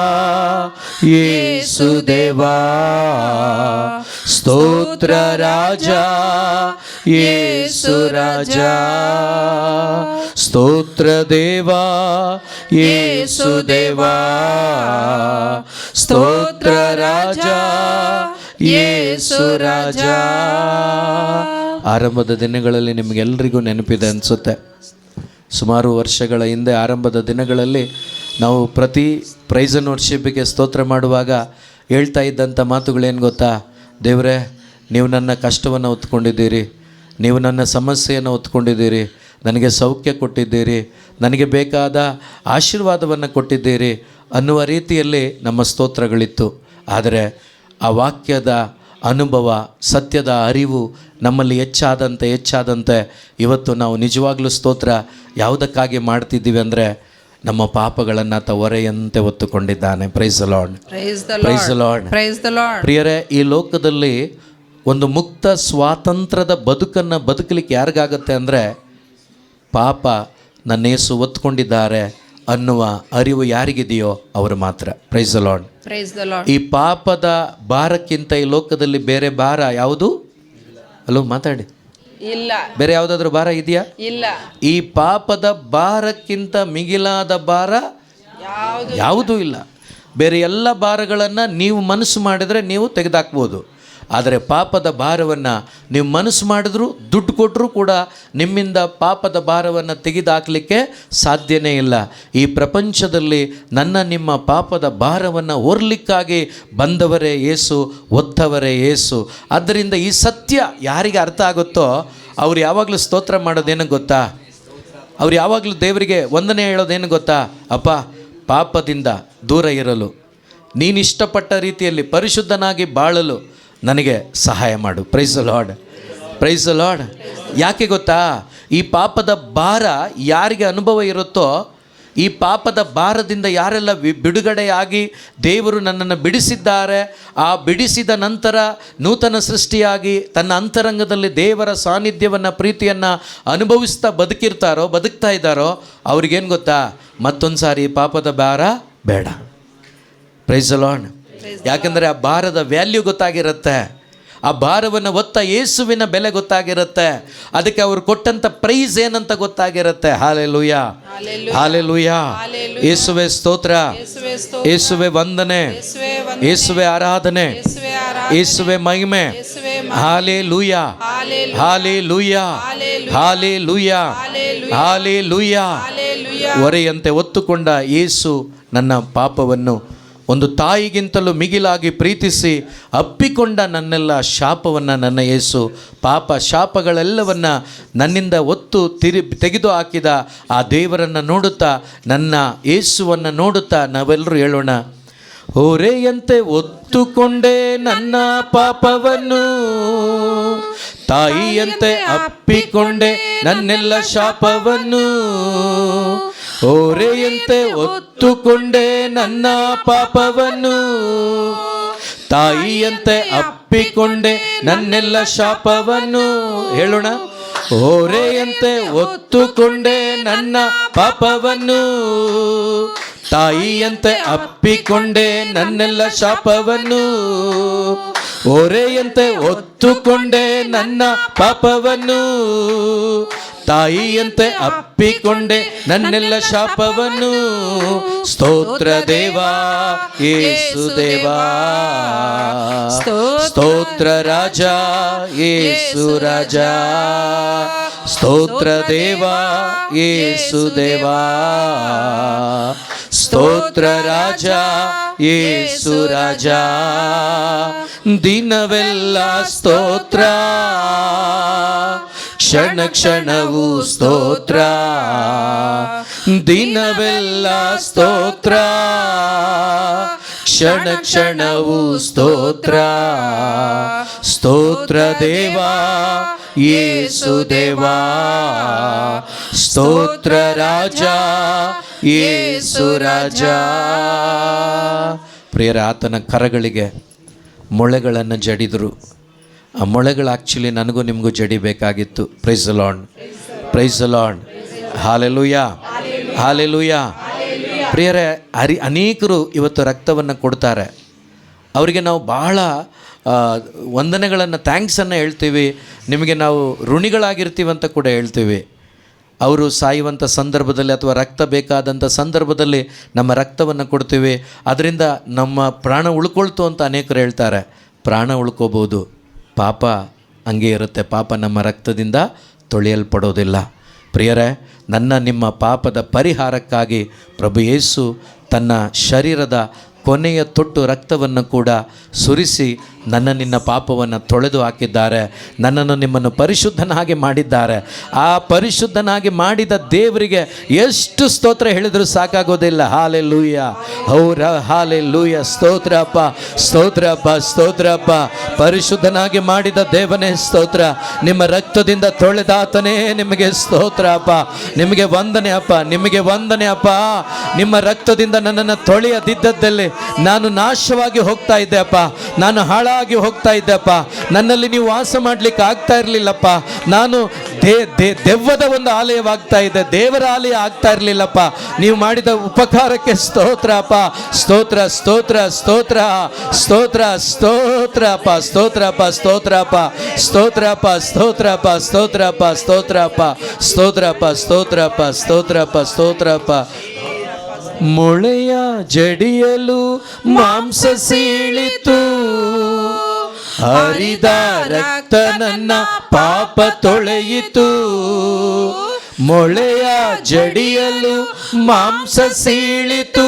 ಯೇಸು ದೇವಾ, ಸ್ತೋತ್ರ ರಾಜ ಯೇಸು ರಾಜ, ಸ್ತೋತ್ರ ದೇವಾ ಯೇಸು ದೇವಾ, ಸ್ತೋತ್ರ ರಾಜ ಯೇಸು ರಾಜ. ಆರಂಭದ ದಿನಗಳಲ್ಲಿ ನಿಮಗೆಲ್ಲರಿಗೂ ನೆನಪಿದೆ ಅನಿಸುತ್ತೆ. ಸುಮಾರು ವರ್ಷಗಳ ಹಿಂದೆ ಆರಂಭದ ದಿನಗಳಲ್ಲಿ ನಾವು ಪ್ರತಿ ಪ್ರೈಸ್ ಆ್ಯಂಡ್ ವರ್ಷಿಪ್ಪಿಗೆ ಸ್ತೋತ್ರ ಮಾಡುವಾಗ ಹೇಳ್ತಾ ಇದ್ದಂಥ ಮಾತುಗಳೇನು ಗೊತ್ತಾ? ದೇವರೇ, ನೀವು ನನ್ನ ಕಷ್ಟವನ್ನು ಹೊತ್ಕೊಂಡಿದ್ದೀರಿ, ನೀವು ನನ್ನ ಸಮಸ್ಯೆಯನ್ನು ಹೊತ್ಕೊಂಡಿದ್ದೀರಿ, ನನಗೆ ಸೌಖ್ಯ ಕೊಟ್ಟಿದ್ದೀರಿ, ನನಗೆ ಬೇಕಾದ ಆಶೀರ್ವಾದವನ್ನು ಕೊಟ್ಟಿದ್ದೀರಿ ಅನ್ನುವ ರೀತಿಯಲ್ಲಿ ನಮ್ಮ ಸ್ತೋತ್ರಗಳಿತ್ತು. ಆದರೆ ಆ ವಾಕ್ಯದ ಅನುಭವ, ಸತ್ಯದ ಅರಿವು ನಮ್ಮಲ್ಲಿ ಹೆಚ್ಚಾದಂತೆ ಇವತ್ತು ನಾವು ನಿಜವಾಗ್ಲೂ ಸ್ತೋತ್ರ ಯಾವುದಕ್ಕಾಗಿ ಮಾಡ್ತಿದ್ದೀವಿ ಅಂದರೆ ನಮ್ಮ ಪಾಪಗಳನ್ನು ಆತ ಹೊರೆಯಂತೆ ಹೊತ್ತುಕೊಂಡಿದ್ದಾನೆ. Praise the Lord, praise the Lord, praise the Lord. ಪ್ರಿಯರೇ, ಈ ಲೋಕದಲ್ಲಿ ಒಂದು ಮುಕ್ತ ಸ್ವಾತಂತ್ರ್ಯದ ಬದುಕನ್ನು ಬದುಕಲಿಕ್ಕೆ ಯಾರಿಗಾಗತ್ತೆ ಅಂದರೆ, ಪಾಪ ನನ್ನ ಯೇಸು ಹೊತ್ಕೊಂಡಿದ್ದಾರೆ ಅನ್ನುವ ಅರಿವು ಯಾರಿಗಿದೆಯೋ ಅವರು ಮಾತ್ರ. Price the Lord, praise the lord. ಈ ಪಾಪದ ಭಾರಕ್ಕಿಂತ ಈ ಲೋಕದಲ್ಲಿ ಬೇರೆ ಭಾರ ಯಾವುದು? ಅಲ್ಲೋ ಮಾತಾಡಿ. ಇಲ್ಲ. ಬೇರೆ ಯಾವುದಾದ್ರೂ ಭಾರ ಇದೆಯಾ? ಇಲ್ಲ. ಈ ಪಾಪದ ಭಾರಕ್ಕಿಂತ ಮಿಗಿಲಾದ ಭಾರ ಯಾವುದೂ ಇಲ್ಲ. ಬೇರೆ ಎಲ್ಲ ಭಾರಗಳನ್ನು ನೀವು ಮನಸ್ಸು ಮಾಡಿದರೆ ನೀವು ತೆಗೆದಾಕ್ಬೋದು. ಆದರೆ ಪಾಪದ ಭಾರವನ್ನು ನೀವು ಮನಸ್ಸು ಮಾಡಿದ್ರೂ, ದುಡ್ಡು ಕೊಟ್ಟರೂ ಕೂಡ ನಿಮ್ಮಿಂದ ಪಾಪದ ಭಾರವನ್ನು ತೆಗೆದುಹಾಕಲಿಕ್ಕೆ ಸಾಧ್ಯನೇ ಇಲ್ಲ. ಈ ಪ್ರಪಂಚದಲ್ಲಿ ನಿಮ್ಮ ಪಾಪದ ಭಾರವನ್ನು ಹೊರಲಿಕ್ಕಾಗಿ ಬಂದವರೇ ಯೇಸು, ಹೊತ್ತವರೇ ಯೇಸು. ಆದ್ದರಿಂದ ಈ ಸತ್ಯ ಯಾರಿಗೆ ಅರ್ಥ ಆಗುತ್ತೋ ಅವ್ರು ಯಾವಾಗಲೂ ಸ್ತೋತ್ರ ಮಾಡೋದೇನು ಗೊತ್ತಾ? ಅವ್ರು ಯಾವಾಗಲೂ ದೇವರಿಗೆ ವಂದನೆ ಹೇಳೋದೇನು ಗೊತ್ತಾ? ಅಪ್ಪ, ಪಾಪದಿಂದ ದೂರ ಇರಲು, ನೀನು ಇಷ್ಟಪಟ್ಟ ರೀತಿಯಲ್ಲಿ ಪರಿಶುದ್ಧನಾಗಿ ಬಾಳಲು ನನಗೆ ಸಹಾಯ ಮಾಡು. Price the Lord, praise the lord. ಯಾಕೆ ಗೊತ್ತಾ? ಈ ಪಾಪದ ಭಾರ ಯಾರಿಗೆ ಅನುಭವ ಇರುತ್ತೋ, ಈ ಪಾಪದ ಭಾರದಿಂದ ಯಾರೆಲ್ಲ ಬಿಡುಗಡೆಯಾಗಿ ದೇವರು ನನ್ನನ್ನು ಬಿಡಿಸಿದ್ದಾರೆ, ಆ ಬಿಡಿಸಿದ ನಂತರ ನೂತನ ಸೃಷ್ಟಿಯಾಗಿ ತನ್ನ ಅಂತರಂಗದಲ್ಲಿ ದೇವರ ಸಾನ್ನಿಧ್ಯವನ್ನು, ಪ್ರೀತಿಯನ್ನು ಅನುಭವಿಸ್ತಾ ಬದುಕ್ತಾ ಇದ್ದಾರೋ ಅವ್ರಿಗೇನು ಗೊತ್ತಾ? ಮತ್ತೊಂದು ಸಾರಿ ಪಾಪದ ಭಾರ ಬೇಡ. Price the lord. ಯಾಕೆಂದರೆ ಆ ಭಾರದ ವ್ಯಾಲ್ಯೂ ಗೊತ್ತಾಗಿರುತ್ತೆ, ಆ ಭಾರವನ್ನು ಹೊತ್ತ ಯೇಸುವಿನ ಬೆಲೆ ಗೊತ್ತಾಗಿರುತ್ತೆ. ಅದಕ್ಕೆ ಅವರು ಕೊಟ್ಟಂತ ಪ್ರೈಸ್ ಏನಂತ ಗೊತ್ತಾಗಿರುತ್ತೆ. Hallelujah, hallelujah. ಯೇಸುವೆ ಸ್ತೋತ್ರ, ಯೇಸುವೆ ವಂದನೆ, ಯೇಸುವೆ ಆರಾಧನೆ, ಯೇಸುವೆ ಮಹಿಮೆ. Hallelujah, hallelujah, hallelujah, hallelujah. ಹೊರೆಯಂತೆ ಹೊತ್ತುಕೊಂಡ ಯೇಸು ನನ್ನ ಪಾಪವನ್ನು ಒಂದು ತಾಯಿಗಿಂತಲೂ ಮಿಗಿಲಾಗಿ ಪ್ರೀತಿಸಿ ಅಪ್ಪಿಕೊಂಡ ನನ್ನೆಲ್ಲ ಶಾಪವನ್ನು ನನ್ನ ಯೇಸು ಪಾಪ ಶಾಪಗಳೆಲ್ಲವನ್ನು ನನ್ನಿಂದ ಒತ್ತು ತೆಗೆದು ಹಾಕಿದ ಆ ದೇವರನ್ನು ನೋಡುತ್ತಾ, ನನ್ನ ಯೇಸುವನ್ನು ನೋಡುತ್ತಾ ನಾವೆಲ್ಲರೂ ಹೇಳೋಣ, ಹೊರೆಯಂತೆ ಹೊತ್ತುಕೊಂಡೆ ನನ್ನ ಪಾಪವನ್ನು, ತಾಯಿಯಂತೆ ಅಪ್ಪಿಕೊಂಡೆ ನನ್ನೆಲ್ಲ ಶಾಪವನ್ನು, ಹೊರೆಯಂತೆ ಹೊತ್ತುಕೊಂಡೆ ನನ್ನ ಪಾಪವನ್ನು, ತಾಯಿಯಂತೆ ಅಪ್ಪಿಕೊಂಡೆ ನನ್ನೆಲ್ಲ ಶಾಪವನ್ನು. ಹೇಳೋಣ, ಹೊರೆಯಂತೆ ಹೊತ್ತುಕೊಂಡೆ ನನ್ನ ಪಾಪವನ್ನು, ತಾಯಿಯಂತೆ ಅಪ್ಪಿಕೊಂಡೆ ನನ್ನೆಲ್ಲ ಶಾಪವನ್ನು, ಹೊರೆಯಂತೆ ಹೊತ್ತುಕೊಂಡೆ ನನ್ನ ಪಾಪವನ್ನು, ತಾಯಿಯಂತೆ ಅಪ್ಪಿಕೊಂಡೆ ನನ್ನೆಲ್ಲ ಶಾಪವನ್ನು. ಸ್ತೋತ್ರ ದೇವಾ ಯೇಸು ದೇವಾ, ಸ್ತೋತ್ರ ರಾಜ ಯೇಸು ರಾಜ, ಸ್ತೋತ್ರ ದೇವಾ ಯೇಸು ದೇವಾ, ಸ್ತೋತ್ರ ರಾಜ ಯೇಸು ರಾಜ. ದಿನವೆಲ್ಲ ಸ್ತೋತ್ರ, ಕ್ಷಣ ಕ್ಷಣವೂ ಸ್ತೋತ್ರ, ದಿನವೆಲ್ಲ ಸ್ತೋತ್ರ, ಕ್ಷಣ ಕ್ಷಣವೂ ಸ್ತೋತ್ರ. ಸ್ತೋತ್ರ ದೇವಾ ಯೇಸು ದೇವಾ, ಸ್ತೋತ್ರ ರಾಜ ಯೇಸು ರಾಜ. ಪ್ರಿಯರ, ಆತನ ಕರಗಳಿಗೆ ಮೊಳೆಗಳನ್ನು ಜಡಿದರು. ಆ ಮೊಳೆಗಳು ಆ್ಯಕ್ಚುಲಿ ನನಗೂ ನಿಮಗೂ ಜಡಿಬೇಕಾಗಿತ್ತು. Praise the Lord, praise the Lord, hallelujah, hallelujah. ಪ್ರಿಯರೇ, ಅನೇಕರು ಇವತ್ತು ರಕ್ತವನ್ನು ಕೊಡ್ತಾರೆ. ಅವರಿಗೆ ನಾವು ಬಹಳ ವಂದನೆಗಳನ್ನು, ಥ್ಯಾಂಕ್ಸನ್ನು ಹೇಳ್ತೀವಿ. ನಿಮಗೆ ನಾವು ಋಣಿಗಳಾಗಿರ್ತೀವಿ ಅಂತ ಕೂಡ ಹೇಳ್ತೀವಿ. ಅವರು ಸಾಯುವಂಥ ಸಂದರ್ಭದಲ್ಲಿ ಅಥವಾ ರಕ್ತ ಬೇಕಾದಂಥ ಸಂದರ್ಭದಲ್ಲಿ ನಮ್ಮ ರಕ್ತವನ್ನು ಕೊಡ್ತೀವಿ. ಅದರಿಂದ ನಮ್ಮ ಪ್ರಾಣ ಉಳ್ಕೊಳ್ತು ಅಂತ ಅನೇಕರು ಹೇಳ್ತಾರೆ. ಪ್ರಾಣ ಉಳ್ಕೋಬೋದು, ಪಾಪ ಹಂಗೆ ಇರುತ್ತೆ. ಪಾಪ ನಮ್ಮ ರಕ್ತದಿಂದ ತೊಳೆಯಲ್ಪಡೋದಿಲ್ಲ. ಪ್ರಿಯರೇ, ನನ್ನ ನಿಮ್ಮ ಪಾಪದ ಪರಿಹಾರಕ್ಕಾಗಿ ಪ್ರಭು ಯೇಸು ತನ್ನ ಶರೀರದ ಕೊನೆಯ ತೊಟ್ಟು ರಕ್ತವನ್ನು ಕೂಡ ಸುರಿಸಿ ನನ್ನ ನಿನ್ನ ಪಾಪವನ್ನು ತೊಳೆದು ಹಾಕಿದ್ದಾರೆ. ನನ್ನನ್ನು ನಿಮ್ಮನ್ನು ಪರಿಶುದ್ಧನಾಗಿ ಮಾಡಿದ್ದಾರೆ. ಆ ಪರಿಶುದ್ಧನಾಗಿ ಮಾಡಿದ ದೇವರಿಗೆ ಎಷ್ಟು ಸ್ತೋತ್ರ ಹೇಳಿದರೂ ಸಾಕಾಗೋದಿಲ್ಲ. Hallelujah, hallelujah. ಸ್ತೋತ್ರಪ್ಪ, ಸ್ತೋತ್ರಪ್ಪ, ಸ್ತೋತ್ರಪ್ಪ. ಪರಿಶುದ್ಧನಾಗಿ ಮಾಡಿದ ದೇವನೇ ಸ್ತೋತ್ರ. ನಿಮ್ಮ ರಕ್ತದಿಂದ ತೊಳೆದಾತನೇ ನಿಮಗೆ ಸ್ತೋತ್ರ ಅಪ್ಪ. ನಿಮಗೆ ವಂದನೆ ಅಪ್ಪ, ನಿಮಗೆ ವಂದನೆ ಅಪ್ಪ. ನಿಮ್ಮ ರಕ್ತದಿಂದ ನನ್ನನ್ನು ತೊಳೆಯದಿದ್ದದ್ದಲ್ಲಿ ನಾನು ನಾಶವಾಗಿ ಹೋಗ್ತಾ ಇದ್ದೆ ಅಪ್ಪ, ನಾನು ಹಾಳಾಗಿ ಹೋಗ್ತಾ ಇದ್ದೆಪ್ಪ. ನನ್ನಲ್ಲಿ ನೀವು ವಾಸ ಮಾಡಲಿಕ್ಕೆ ಆಗ್ತಾ ಇರಲಿಲ್ಲಪ್ಪ. ನಾನು ದೆವ್ವದ ಒಂದು ಆಲಯವಾಗ್ತಾ ಇದ್ದೆ, ದೇವರ ಆಲಯ ಆಗ್ತಾ ಇರಲಿಲ್ಲಪ್ಪ. ನೀವು ಮಾಡಿದ ಉಪಕಾರಕ್ಕೆ ಸ್ತೋತ್ರ ಅಪ್ಪ. ಸ್ತೋತ್ರ, ಸ್ತೋತ್ರ, ಸ್ತೋತ್ರ, ಸ್ತೋತ್ರ, ಸ್ತೋತ್ರಪ್ಪ, ಸ್ತೋತ್ರಪ್ಪ, ಸ್ತೋತ್ರಪ್ಪ, ಸ್ತೋತ್ರಪ್ಪ, ಸ್ತೋತ್ರಪ್ಪ, ಸ್ತೋತ್ರಪ್ಪ, ಸ್ತೋತ್ರಪ್ಪ, ಸ್ತೋತ್ರಪ್ಪ, ಸ್ತೋತ್ರಪ್ಪ, ಸ್ತೋತ್ರಪ್ಪ, ಸ್ತೋತ್ರಪ್ಪ. ಮೊಳೆಯ ಜಡಿಯಲು ಮಾಂಸ ಸೀಳಿತು, ಹರಿದ ರಕ್ತ ನನ್ನ ಪಾಪ ತೊಳೆಯಿತು. ಮೊಳೆಯ ಜಡಿಯಲು ಮಾಂಸ ಸೀಳಿತು,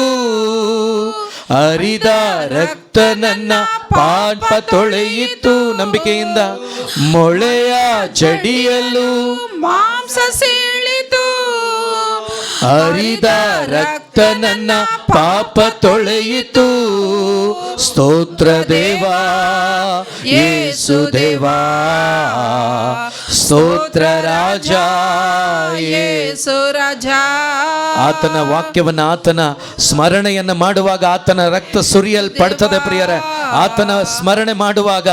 ಹರಿದ ರಕ್ತ ನನ್ನ ಪಾಪ ತೊಳೆಯಿತು. ನಂಬಿಕೆಯಿಂದ ಮೊಳೆಯ ಜಡಿಯಲು ಮಾಂಸ ಸೀಳಿತು, ಹರಿದ ರಕ್ತ ನನ್ನ ಪಾಪ ತೊಳೆಯಿತು. ಸ್ತೋತ್ರ ದೇವಾ ಯೇಸು ದೇವಾ, ಸ್ತೋತ್ರ ರಾಜ ಯೇಸು ರಾಜ. ಆತನ ವಾಕ್ಯವನ್ನು, ಆತನ ಸ್ಮರಣೆಯನ್ನು ಮಾಡುವಾಗ ಆತನ ರಕ್ತ ಸುರಿಯಲ್ಪಡ್ತದೆ ಪ್ರಿಯರೇ. ಆತನ ಸ್ಮರಣೆ ಮಾಡುವಾಗ,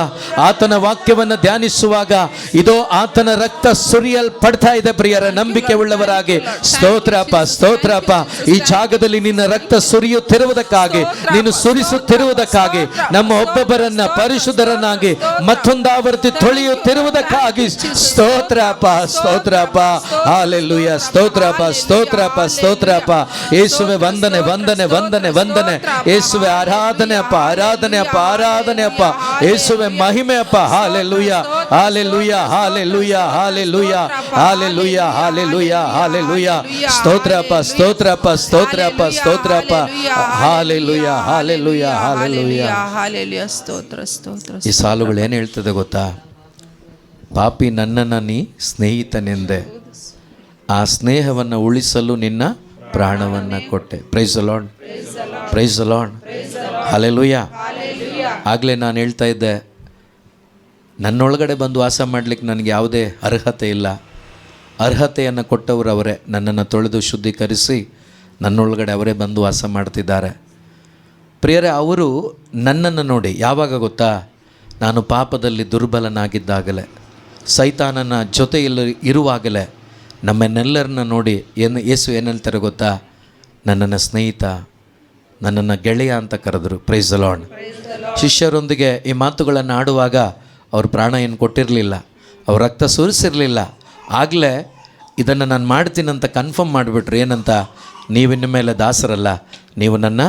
ಆತನ ವಾಕ್ಯವನ್ನು ಧ್ಯಾನಿಸುವಾಗ ಇದೋ ಆತನ ರಕ್ತ ಸುರಿಯಲ್ಪಡ್ತಾ ಇದೆ ಪ್ರಿಯರೇ. ನಂಬಿಕೆ ಉಳ್ಳವರಾಗಿ ಸ್ತೋತ್ರಪ್ಪ, ಸ್ತೋತ್ರಪ್ಪ. ಈ ಜಾಗದಲ್ಲಿ ನಿನ್ನ ರಕ್ತ ಸುರಿಯುತ್ತಿರುವುದಕ್ಕಾಗಿ, ನೀನು ಸುರಿಸುತ್ತಿರುವುದಕ್ಕಾಗಿ, ನಮ್ಮ ಒಬ್ಬೊಬ್ಬರನ್ನ ಪರಿಶುದ್ಧರನ್ನಾಗಿ ಮತ್ತೊಂದಾವರ್ತಿ ತೊಳೆಯುತ್ತಿರುವುದಕ್ಕಾಗಿ ಸ್ತೋತ್ರಪ್ಪ, ಸ್ತೋತ್ರಪ್ಪ. ಹಾಲೆಲೂಯ, ಸ್ತೋತ್ರಪ್ಪ, ಸ್ತೋತ್ರಪ್ಪ, ಸ್ತೋತ್ರಪ್ಪ. ಯೇಸುವೆ ವಂದನೆ, ವಂದನೆ, ವಂದನೆ, ವಂದನೆ. ಯೇಸುವೆ ಆರಾಧನೆ ಅಪ್ಪ, ಆರಾಧನೆ ಅಪ್ಪ, ಆರಾಧನೆ ಅಪ್ಪ. ಯೇಸುವೆ ಮಹಿಮೆ ಅಪ್ಪ. Hallelujah, hallelujah, hallelujah, hallelujah, hallelujah, hallelujah, hallelujah. ಸ್ತೋತ್ರಪ್ಪ, ಸ್ತೋತ್ರಪ್ಪ, ಸ್ತೋತ್ರಪ್ಪ, ಸ್ತೋತ್ರಪ್ಪ. Hallelujah, hallelujah, hallelujah. ಹಾಲೆಲೂಯ. ಸ್ತೋತ್ರ, ಸ್ತೋತ್ರ. ಈ ಸಾಲುಗಳು ಏನು ಹೇಳ್ತದೆ ಗೊತ್ತಾ? ಪಾಪಿ ನನ್ನನ್ನು ನೀ ಸ್ನೇಹಿತನೆಂದೆ, ಆ ಸ್ನೇಹವನ್ನು ಉಳಿಸಲು ನಿನ್ನ ಪ್ರಾಣವನ್ನು ಕೊಟ್ಟೆ. Price the Lord, praise the Lord, hallelujah. ಆಗಲೇ ನಾನು ಹೇಳ್ತಾ ಇದ್ದೆ, ನನ್ನೊಳಗಡೆ ಬಂದು ವಾಸ ಮಾಡಲಿಕ್ಕೆ ನನಗೆ ಯಾವುದೇ ಅರ್ಹತೆ ಇಲ್ಲ. ಅರ್ಹತೆಯನ್ನು ಕೊಟ್ಟವರು ಅವರೇ. ನನ್ನನ್ನು ತೊಳೆದು ಶುದ್ಧೀಕರಿಸಿ ನನ್ನೊಳಗಡೆ ಅವರೇ ಬಂದು ವಾಸ ಮಾಡ್ತಿದ್ದಾರೆ. ಪ್ರಿಯರೇ, ಅವರು ನನ್ನನ್ನು ನೋಡಿ ಯಾವಾಗ ಗೊತ್ತಾ? ನಾನು ಪಾಪದಲ್ಲಿ ದುರ್ಬಲನಾಗಿದ್ದಾಗಲೇ, ಸೈತಾನನ ಜೊತೆಯಲ್ಲಿ ಇರುವಾಗಲೇ ನಮ್ಮನ್ನೆಲ್ಲರನ್ನ ನೋಡಿ ಯೇಸು ಏನು ಹೇಳ್ತಾರೆ ಗೊತ್ತಾ? ನನ್ನನ್ನು ಸ್ನೇಹಿತ, ನನ್ನನ್ನು ಗೆಳೆಯ ಅಂತ ಕರೆದರು. Price the lord. ಶಿಷ್ಯರೊಂದಿಗೆ ಈ ಮಾತುಗಳನ್ನು ಆಡುವಾಗ ಅವ್ರ ಪ್ರಾಣ ಏನು ಕೊಟ್ಟಿರಲಿಲ್ಲ, ಅವ್ರ ರಕ್ತ ಸುರಿಸಿರಲಿಲ್ಲ. ಆಗಲೇ ಇದನ್ನು ನಾನು ಮಾಡ್ತೀನಂತ ಕನ್ಫರ್ಮ್ ಮಾಡಿಬಿಟ್ರು. ಏನಂತ? ನೀವಿನ್ನ ಮೇಲೆ ದಾಸರಲ್ಲ, ನೀವು ನನ್ನ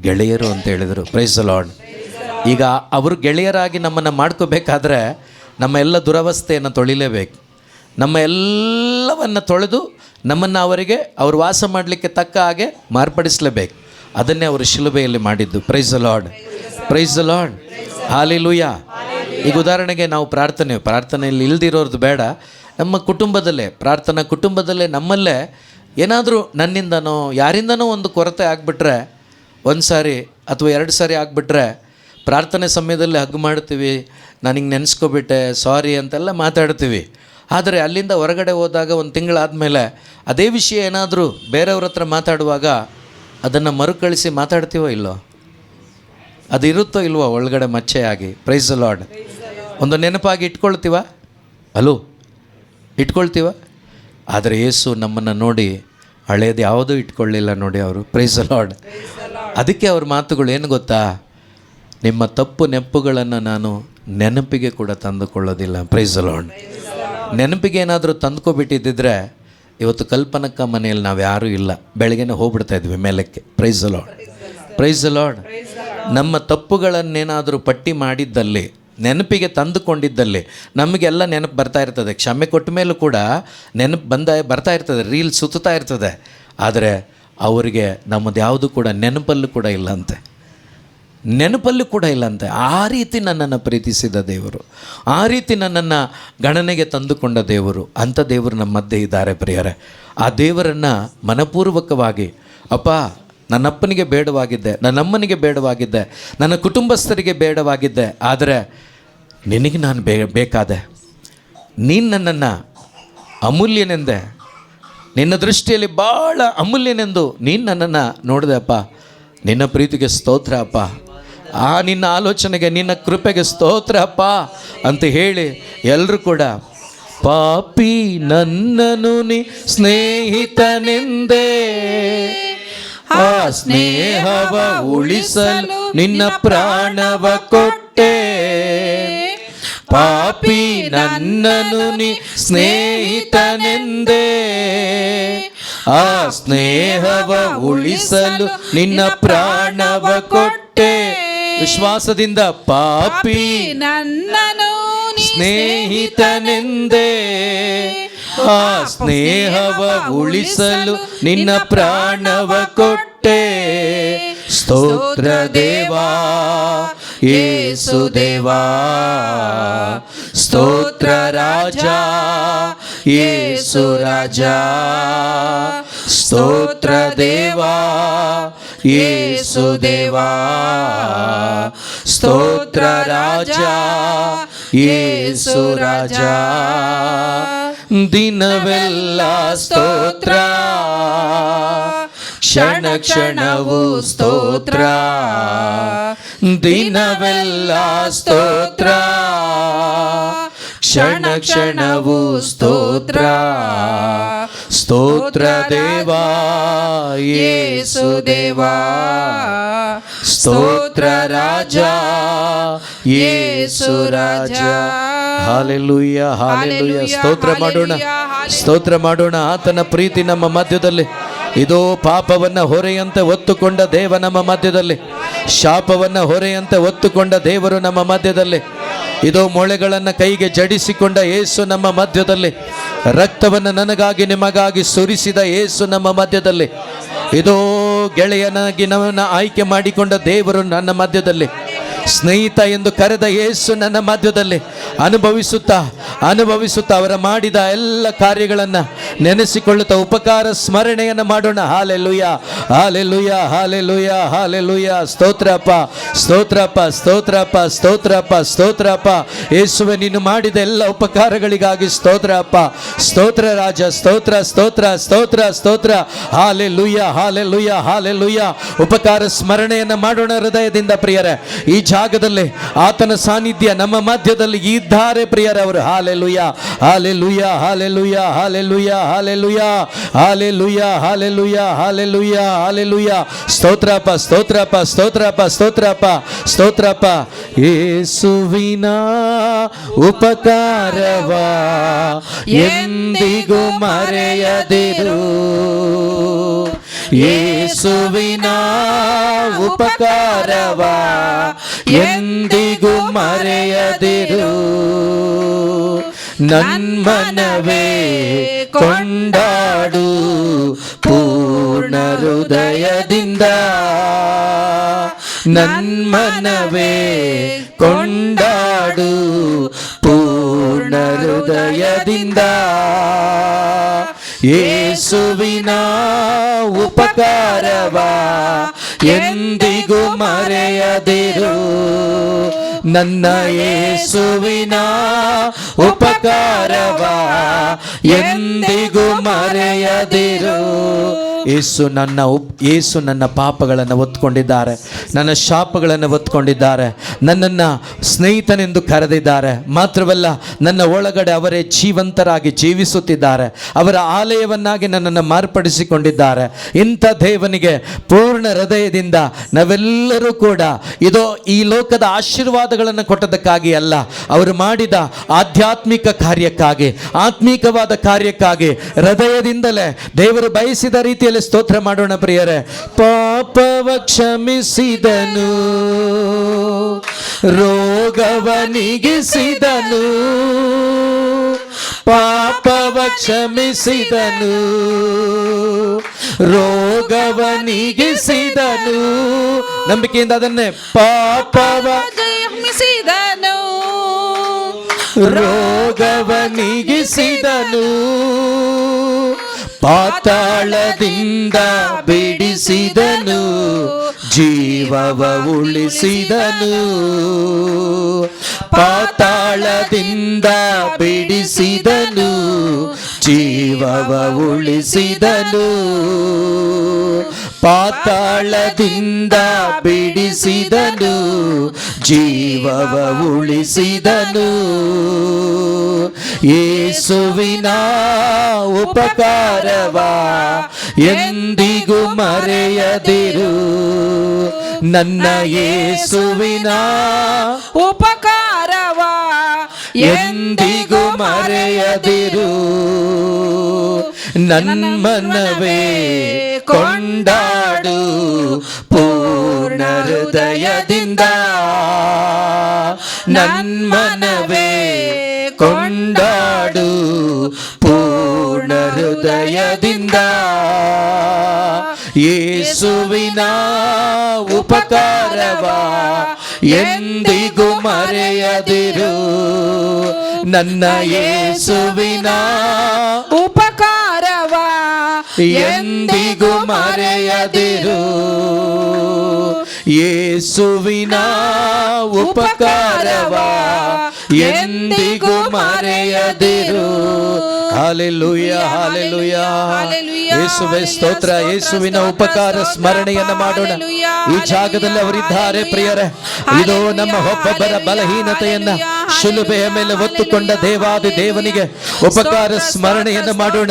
ಗೆಳೆಯರು ಅಂತ ಹೇಳಿದರು. Price the lord. ಈಗ ಅವರು ಗೆಳೆಯರಾಗಿ ನಮ್ಮನ್ನು ಮಾಡ್ಕೋಬೇಕಾದ್ರೆ ನಮ್ಮ ಎಲ್ಲ ದುರವಸ್ಥೆಯನ್ನು ತೊಳಿಲೇಬೇಕು. ನಮ್ಮ ಎಲ್ಲವನ್ನು ತೊಳೆದು ನಮ್ಮನ್ನು ಅವರಿಗೆ ಅವರು ವಾಸ ಮಾಡಲಿಕ್ಕೆ ತಕ್ಕ ಹಾಗೆ ಮಾರ್ಪಡಿಸಲೇಬೇಕು. ಅದನ್ನೇ ಅವರು ಶಿಲುಬೆಯಲ್ಲಿ ಮಾಡಿದ್ದು. Price the Lord, praise the Lord, hallelujah. ಈಗ ಉದಾಹರಣೆಗೆ ನಾವು ಪ್ರಾರ್ಥನೆಯಲ್ಲಿ ಇಲ್ದಿರೋದು ಬೇಡ, ನಮ್ಮ ಕುಟುಂಬದಲ್ಲೇ, ಪ್ರಾರ್ಥನಾ ಕುಟುಂಬದಲ್ಲೇ ನಮ್ಮಲ್ಲೇ ಏನಾದರೂ ನನ್ನಿಂದನೋ ಯಾರಿಂದನೋ ಒಂದು ಕೊರತೆ ಆಗಿಬಿಟ್ರೆ, ಒಂದು ಸಾರಿ ಅಥವಾ 2 ಸಾರಿ ಆಗಿಬಿಟ್ರೆ ಪ್ರಾರ್ಥನೆ ಸಮಯದಲ್ಲಿ ಹಗ್ ಮಾಡ್ತೀವಿ, ನನಗೆ ನೆನೆಸ್ಕೊಬಿಟ್ಟೆ, ಸಾರಿ ಅಂತೆಲ್ಲ ಮಾತಾಡ್ತೀವಿ. ಆದರೆ ಅಲ್ಲಿಂದ ಹೊರಗಡೆ ಹೋದಾಗ 1 ತಿಂಗಳಾದಮೇಲೆ ಅದೇ ವಿಷಯ ಏನಾದರೂ ಬೇರೆಯವ್ರ ಹತ್ರ ಮಾತಾಡುವಾಗ ಅದನ್ನು ಮರುಕಳಿಸಿ ಮಾತಾಡ್ತೀವೋ ಇಲ್ಲೋ? ಅದು ಇರುತ್ತೋ ಇಲ್ವೋ ಒಳಗಡೆ ಮಚ್ಚೆಯಾಗಿ? Price the lord. ಒಂದು ನೆನಪಾಗಿ ಇಟ್ಕೊಳ್ತೀವ? ಅಲೋ, ಇಟ್ಕೊಳ್ತೀವ? ಆದರೆ ಯೇಸು ನಮ್ಮನ್ನು ನೋಡಿ ಹಳೇದು ಯಾವುದೂ ಇಟ್ಕೊಳ್ಳಿಲ್ಲ ನೋಡಿ ಅವರು. Price the lord. ಅದಕ್ಕೆ ಅವ್ರ ಮಾತುಗಳು ಏನು ಗೊತ್ತಾ? ನಿಮ್ಮ ತಪ್ಪು ನೆನಪುಗಳನ್ನು ನಾನು ನೆನಪಿಗೆ ಕೂಡ ತಂದುಕೊಳ್ಳೋದಿಲ್ಲ. Price the lord. ನೆನಪಿಗೆ ಏನಾದರೂ ತಂದುಕೊಬಿಟ್ಟಿದ್ದಿದ್ರೆ ಇವತ್ತು ಕಲ್ಪನಕ್ಕ ಮನೆಯಲ್ಲಿ ನಾವು ಯಾರೂ ಇಲ್ಲ, ಬೆಳಗ್ಗೆನೇ ಹೋಗ್ಬಿಡ್ತಾ ಇದ್ವಿ ಮೇಲಕ್ಕೆ. Price the Lord, praise the lord. ನಮ್ಮ ತಪ್ಪುಗಳನ್ನೇನಾದರೂ ಪಟ್ಟಿ ಮಾಡಿದ್ದಲ್ಲಿ, ನೆನಪಿಗೆ ತಂದುಕೊಂಡಿದ್ದಲ್ಲಿ ನಮಗೆಲ್ಲ ನೆನಪು ಬರ್ತಾ ಇರ್ತದೆ. ಕ್ಷಮೆ ಕೊಟ್ಟ ಮೇಲೂ ಕೂಡ ನೆನಪು ಬರ್ತಾ ಇರ್ತದೆ, ರೀಲ್ ಸುತ್ತಾ ಇರ್ತದೆ. ಆದರೆ ಅವರಿಗೆ ನಮ್ಮದು ಯಾವುದು ಕೂಡ ನೆನಪಲ್ಲೂ ಕೂಡ ಇಲ್ಲಂತೆ, ನೆನಪಲ್ಲೂ ಕೂಡ ಇಲ್ಲಂತೆ. ಆ ರೀತಿ ನನ್ನನ್ನು ಪ್ರೀತಿಸಿದ ದೇವರು, ಆ ರೀತಿ ನನ್ನನ್ನು ಗಣನೆಗೆ ತಂದುಕೊಂಡ ದೇವರು, ಅಂಥ ದೇವರು ನಮ್ಮ ಮಧ್ಯೆ ಇದ್ದಾರೆ ಪ್ರಿಯರೇ. ಆ ದೇವರನ್ನು ಮನಪೂರ್ವಕವಾಗಿ, ಅಪ್ಪ ನನ್ನಪ್ಪನಿಗೆ ಬೇಡವಾಗಿದ್ದೆ, ನನ್ನಮ್ಮನಿಗೆ ಬೇಡವಾಗಿದ್ದೆ, ನನ್ನ ಕುಟುಂಬಸ್ಥರಿಗೆ ಬೇಡವಾಗಿದ್ದೆ, ಆದರೆ ನಿನಗೆ ನಾನು ಬೇಕಾದೆ. ನೀನು ನನ್ನನ್ನು ಅಮೂಲ್ಯನೆಂದೆ, ನಿನ್ನ ದೃಷ್ಟಿಯಲ್ಲಿ ಭಾಳ ಅಮೂಲ್ಯನೆಂದು ನೀನು ನನ್ನನ್ನು ನೋಡಿದೆ ಅಪ್ಪ. ನಿನ್ನ ಪ್ರೀತಿಗೆ ಸ್ತೋತ್ರ ಅಪ್ಪ, ಆ ನಿನ್ನ ಆಲೋಚನೆಗೆ, ನಿನ್ನ ಕೃಪೆಗೆ ಸ್ತೋತ್ರ ಅಪ್ಪ ಅಂತ ಹೇಳಿ ಎಲ್ಲರೂ ಕೂಡ ಪಾಪಿ ನನ್ನನು ನೀ ಸ್ನೇಹಿತನೆಂದೇ, ಆ ಸ್ನೇಹವ ಉಳಿಸಲು ನಿನ್ನ ಪ್ರಾಣವ ಕೊಟ್ಟೆ. ಪಾಪಿ ನನ್ನನು ನೀ ಸ್ನೇಹಿತನೆಂದೇ, ಆ ಸ್ನೇಹವ ಉಳಿಸಲು ನಿನ್ನ ಪ್ರಾಣವ ಕೊಟ್ಟೆ. ವಿಶ್ವಾಸದಿಂದ ಪಾಪಿ ನನ್ನನು ಸ್ನೇಹಿತನೆಂದೇ, ಆ ಸ್ನೇಹವ ಉಳಿಸಲು ನಿನ್ನ ಪ್ರಾಣವ ಕೊಟ್ಟೆ. ಸ್ತೋತ್ರ ದೇವಾ ಯೇಸು ದೇವಾ, ಸ್ತೋತ್ರ ರಾಜ ಯೇಸು ರಾಜ, ಸ್ತೋತ್ರ ದೇವಾ ಯೇಸು ದೇವಾ, ಸ್ತೋತ್ರ ರಾಜ ಯೇಸು ರಾಜ. ದಿನವೆಲ್ಲ ಸ್ತೋತ್ರ, ಕ್ಷಣ ಕ್ಷಣವೂ ಸ್ತೋತ್ರ, ದಿನವೆಲ್ಲ ಸ್ತೋತ್ರ, ಕ್ಷಣ ಕ್ಷಣವೂ ಸ್ತೋತ್ರ. ಸ್ತೋತ್ರ ದೇವಾ ಯೇಸು ದೇವಾ, ಸ್ತೋತ್ರ ರಾಜ ಯೇಸು ರಾಜ. Hallelujah hallelujah. ಸ್ತೋತ್ರ ಮಾಡೋಣ, ಸ್ತೋತ್ರ ಮಾಡೋಣ. ಆತನ ಪ್ರೀತಿ ನಮ್ಮ ಮಧ್ಯದಲ್ಲಿ. ಇದೋ ಪಾಪವನ್ನು ಹೊರೆಯಂತೆ ಹೊತ್ತುಕೊಂಡ ದೇವ ನಮ್ಮ ಮಧ್ಯದಲ್ಲಿ, ಶಾಪವನ್ನು ಹೊರೆಯಂತೆ ಹೊತ್ತುಕೊಂಡ ದೇವರು ನಮ್ಮ ಮಧ್ಯದಲ್ಲಿ. ಇದೋ ಮೊಳೆಗಳನ್ನು ಕೈಗೆ ಜಡಿಸಿಕೊಂಡ ಯೇಸು ನಮ್ಮ ಮಧ್ಯದಲ್ಲಿ, ರಕ್ತವನ್ನು ನನಗಾಗಿ ನಿಮಗಾಗಿ ಸುರಿಸಿದ ಯೇಸು ನಮ್ಮ ಮಧ್ಯದಲ್ಲಿ. ಇದೋ ಗೆಳೆಯನಾಗಿ ನಮ್ಮನ್ನು ಆಯ್ಕೆ ಮಾಡಿಕೊಂಡ ದೇವರು ನನ್ನ ಮಧ್ಯದಲ್ಲಿ, ಸ್ನೇಹಿತ ಎಂದು ಕರೆದ ಯೇಸು ನನ್ನ ಮಧ್ಯದಲ್ಲಿ. ಅನುಭವಿಸುತ್ತಾ ಅವರ ಮಾಡಿದ ಎಲ್ಲ ಕಾರ್ಯಗಳನ್ನು ನೆನೆಸಿಕೊಳ್ಳುತ್ತಾ ಉಪಕಾರ ಸ್ಮರಣೆಯನ್ನು ಮಾಡೋಣ. Hallelujah hallelujah hallelujah hallelujah. ಸ್ತೋತ್ರಪ್ಪ ಸ್ತೋತ್ರಪ್ಪ ಸ್ತೋತ್ರಪ್ಪ ಸ್ತೋತ್ರಪ್ಪ ಸ್ತೋತ್ರಪ್ಪ. ಯೇಸುವೆ, ನೀನು ಮಾಡಿದ ಎಲ್ಲ ಉಪಕಾರಗಳಿಗಾಗಿ ಸ್ತೋತ್ರಪ್ಪ. ಸ್ತೋತ್ರ ರಾಜ, ಸ್ತೋತ್ರ ಸ್ತೋತ್ರ ಸ್ತೋತ್ರ ಸ್ತೋತ್ರ. Hallelujah hallelujah hallelujah. ಉಪಕಾರ ಸ್ಮರಣೆಯನ್ನು ಮಾಡೋಣ ಹೃದಯದಿಂದ ಪ್ರಿಯರೇ. ಈ ಜಾಗದಲ್ಲಿ ಆತನ ಸಾನ್ನಿಧ್ಯ ನಮ್ಮ ಮಧ್ಯದಲ್ಲಿ ಇದ್ದಾರೆ ಪ್ರಿಯರವರು. Hallelujah hallelujah hallelujah hallelujah hallelujah hallelujah hallelujah hallelujah hallelujah. ಸ್ತೋತ್ರಪ್ಪ ಸ್ತೋತ್ರಪ್ಪ ಸ್ತೋತ್ರಪ್ಪ ಸ್ತೋತ್ರಪ್ಪ ಸ್ತೋತ್ರಪ್ಪ. ಯೇಸುವಿನ ಉಪಕಾರವ ಎಂದಿಗೂ ಮರೆಯದಿರು, ಯೇಸುವಿನ ಉಪಕಾರವ ಎಂದಿಗೂ ಮರೆಯದಿರು. ನನ್ಮನವೇ ಕೊಂಡಾಡು ಪೂರ್ಣ ಹೃದಯದಿಂದ, ನನ್ಮನವೇ ಕೊಂಡಾಡು ಪೂರ್ಣ ಹೃದಯದಿಂದ. ಯೇಸುವಿನ ಉಪಕಾರವ ಎಂದಿಗೂ ಮರೆಯದಿರು, ನನ್ನ ಯೇಸುವಿನ ಉಪಕಾರವ ಎಂದಿಗೂ ಮರೆಯದಿರು. ಯೇಸು ನನ್ನ ಪಾಪಗಳನ್ನು ಹೊತ್ಕೊಂಡಿದ್ದಾರೆ, ನನ್ನ ಶಾಪಗಳನ್ನು ಹೊತ್ಕೊಂಡಿದ್ದಾರೆ, ನನ್ನನ್ನು ಸ್ನೇಹಿತನೆಂದು ಕರೆದಿದ್ದಾರೆ. ಮಾತ್ರವಲ್ಲ, ನನ್ನ ಒಳಗಡೆ ಅವರೇ ಜೀವಂತರಾಗಿ ಜೀವಿಸುತ್ತಿದ್ದಾರೆ, ಅವರ ಆಲಯವನ್ನಾಗಿ ನನ್ನನ್ನು ಮಾರ್ಪಡಿಸಿಕೊಂಡಿದ್ದಾರೆ. ಇಂಥ ದೇವನಿಗೆ ಪೂರ್ಣ ಹೃದಯದಿಂದ ನಾವೆಲ್ಲರೂ ಕೂಡ ಇದೋ ಈ ಲೋಕದ ಆಶೀರ್ವಾದಗಳನ್ನು ಕೊಟ್ಟದಕ್ಕಾಗಿ ಅಲ್ಲ, ಅವರು ಮಾಡಿದ ಆಧ್ಯಾತ್ಮಿಕ ಕಾರ್ಯಕ್ಕಾಗಿ, ಆತ್ಮೀಕವಾದ ಕಾರ್ಯಕ್ಕಾಗಿ ಹೃದಯದಿಂದಲೇ ದೇವರು ಬಯಸಿದ ರೀತಿಯಲ್ಲಿ ಸ್ತೋತ್ರ ಮಾಡೋಣ ಪ್ರಿಯರೇ. ಪಾಪವ ಕ್ಷಮಿಸಿದನು, ರೋಗವ ನೀಗಿಸಿದನು, ಪಾಪವ ಕ್ಷಮಿಸಿದನು, ರೋಗವ ನೀಗಿಸಿದನು. ನಂಬಿಕೆಯಿಂದ ಅದನ್ನೇ ಪಾಪವ ಜಯಿಸಿದನು, ರೋಗವ ನೀಗಿಸಿದನು, ಪಾತಾಳದಿಂದ ಬಿಡಿಸಿದನು, ಜೀವವ ಉಳಿಸಿದನು, ಪಾತಾಳದಿಂದ ಬಿಡಿಸಿದನು, ಜೀವವ ಉಳಿಸಿದನು, ಪಾತಾಳದಿಂದ ಬಿಡಿಸಿದನು, ಜೀವವ ಉಳಿಸಿದನು. ಯೇಸುವಿನ ಉಪಕಾರವ ಎಂದಿಗೂ ಮರೆಯದಿರು, ನನ್ನ ಯೇಸುವಿನ ಉಪಕಾರವ ಎಂದಿಗೂ ಮರೆಯದಿರು. ನನ್ಮನವೇ ಕೊಂಡಾಡು ಪೂರ್ಣ ಹೃದಯದಿಂದ, ನನ್ಮನವೇ ಕೊಂಡಾಡು ಪೂರ್ಣ ಹೃದಯದಿಂದ. ಯೇಸುವಿನ ಉಪಕಾರವ ಎಂದಿಗೂ ಮರೆಯದಿರು, ನನ್ನ ಯೇಸುವಿನ ಉಪಕಾರವ ಎಂದಿಗೂ ಮರೆಯದಿರು. ಯೇಸುವಿನ ಉಪಕಾರವ ಎಂದಿಗೂ ಮರೆಯದಿರು. Hallelujah hallelujah. ಯೇಸುವೇ ಸ್ತೋತ್ರ. ಯೇಸುವಿನ ಉಪಕಾರ ಸ್ಮರಣೆಯನ್ನು ಮಾಡೋಣ. ಈ ಜಾಗದಲ್ಲಿ ಅವರಿದ್ದಾರೆ ಪ್ರಿಯರೇ. ಇದು ನಮ್ಮ ಒಬ್ಬೊಬ್ಬರ ಬಲಹೀನತೆಯನ್ನ ಶಿಲುಬೆಯ ಮೇಲೆ ಹೊತ್ತುಕೊಂಡ ದೇವಾದಿ ದೇವನಿಗೆ ಉಪಕಾರ ಸ್ಮರಣೆಯನ್ನು ಮಾಡೋಣ.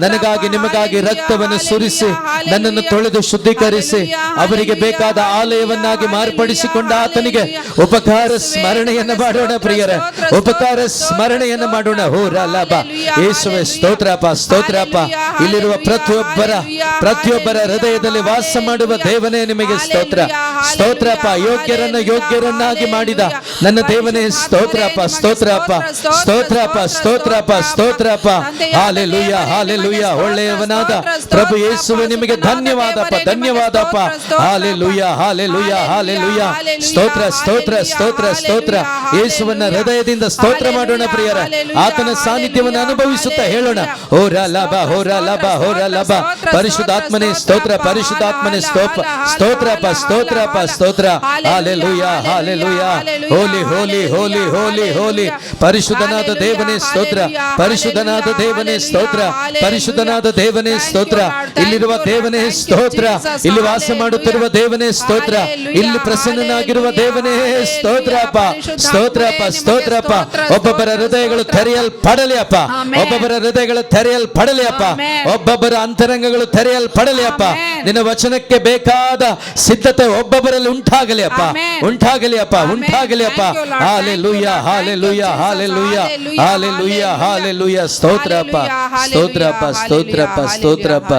ನನಗಾಗಿ ನಿಮಗಾಗಿ ರಕ್ತವನ್ನು ಸುರಿಸಿ ನನ್ನನ್ನು ತೊಳೆದು ಶುದ್ಧೀಕರಿಸಿ ಅವರಿಗೆ ಬೇಕಾದ ಆಲಯವನ್ನಾಗಿ ಮಾರ್ಪಡಿಸಿಕೊಂಡ ಆತನಿಗೆ ಉಪಕಾರ ಸ್ಮರಣೆಯನ್ನು ಮಾಡೋಣ ಪ್ರಿಯರೇ. ಉಪಕಾರ ಸ್ಮರಣೆಯನ್ನು ಮಾಡೋಣ. ಹೋ ಲಾಭ ಯೇಸುವೆ ಸ್ತೋತ್ರಪ್ಪ, ಸ್ತೋತ್ರಪ್ಪ. ಇಲ್ಲಿರುವ ಪ್ರತಿಯೊಬ್ಬರ ಹೃದಯದಲ್ಲಿ ವಾಸ ಮಾಡುವ ದೇವನೇ ನಿಮಗೆ ಸ್ತೋತ್ರ, ಸ್ತೋತ್ರಪ್ಪ. ಯೋಗ್ಯರನ್ನಾಗಿ ಮಾಡಿದ ನನ್ನ ದೇವನೇ ಸ್ತೋತ್ರಪ್ಪ, ಸ್ತೋತ್ರಪ್ಪ, ಸ್ತೋತ್ರಪ್ಪ, ಸ್ತೋತ್ರಪ್ಪ, ಸ್ತೋತ್ರಪ್ಪ. Hallelujah, hallelujah. ಒಳ್ಳೆಯವನಾದ ಪ್ರಭು ಯೇಸುವೆ ನಿಮಗೆ ಧನ್ಯವಾದಪ್ಪ, ಧನ್ಯವಾದಪ್ಪ. Hallelujah, hallelujah, hallelujah. ಸ್ತೋತ್ರ, ಸ್ತೋತ್ರ, ಸ್ತೋತ್ರ, ಸ್ತೋತ್ರ. ಯೇಸುವನ್ನ ಹೃದಯದಿಂದ ಸ್ತೋತ್ರ ಮಾಡೋಣ ಪ್ರಿಯರ. ಆತನ ಸಾನ್ನಿಧ್ಯವನ್ನು ಅನುಭವಿಸುತ್ತಾ ಹೇಳೋಣ, ಹೋರ ಲಾಭ, ಹೋರ ಲಾಭ, ಹೋರ ಲಾಭ. ಪರಿಶುದ್ಧಾತ್ಮನೇ ಸ್ತೋತ್ರ, ಪರಿಶುದ್ಧಾತ್ಮನೇ ಸ್ತೋತ್ರ, ಸ್ತೋತ್ರಪ್ಪ, ಸ್ತೋತ್ರಪ್ಪ, ಸ್ತೋತ್ರ. Hallelujah, hallelujah. Holy, holy, holy, holy, ಹೋಲಿ. ಪರಿಶುದ್ಧನಾದ ದೇವನೇ ಸ್ತೋತ್ರ, ಪರಿಶುದ್ಧನಾದ ದೇವನೇ ಸ್ತೋತ್ರ, ಪರಿಶುದ್ಧನಾದ ದೇವನೇ ಸ್ತೋತ್ರ. ಇಲ್ಲಿರುವ ದೇವನೇ ಸ್ತೋತ್ರ, ಇಲ್ಲಿ ವಾಸ ಮಾಡುತ್ತಿರುವ ದೇವನೇ ಸ್ತೋತ್ರ, ಇಲ್ಲಿ ಪ್ರಸನ್ನನಾಗಿರುವ ದೇವನೇ ಸ್ತೋತ್ರಪ್ಪ, ಸ್ತೋತ್ರಪ್ಪ, ಸ್ತೋತ್ರಪ್ಪ. ಒಬ್ಬೊಬ್ಬರ ಹೃದಯಗಳು ತೆರೆಯಲ್ಪಡಲಿ ಅಪ್ಪ, ಒಬ್ಬೊಬ್ಬರ ಹೃದಯಗಳು ತೆರೆಯಲ್ಪಡಲಿ ಅಪ್ಪ, ಒಬ್ಬೊಬ್ಬರ ಅಂತರಂಗಗಳು ತೆರೆಯಲ್ಪಡಲಿ ಅಪ್ಪ. ನಿನ್ನ ವಚನಕ್ಕೆ ಬೇಕಾದ ಸಿದ್ಧತೆ ಒಬ್ಬೊಬ್ಬರಲ್ಲಿ ಉಂಟಾಗಲಿ ಅಪ್ಪ, ಉಂಟಾಗಲಿ ಅಪ್ಪ, ಉಂಟಾಗಲಿ ಅಪ್ಪ. Hallelujah, hallelujah, hallelujah, hallelujah, hallelujah. ಸ್ತೋತ್ರಪ್ಪ, ಸ್ತೋತ್ರಪ್ಪ, ಸ್ತೋತ್ರಪ್ಪ, ಸ್ತೋತ್ರಪ್ಪ.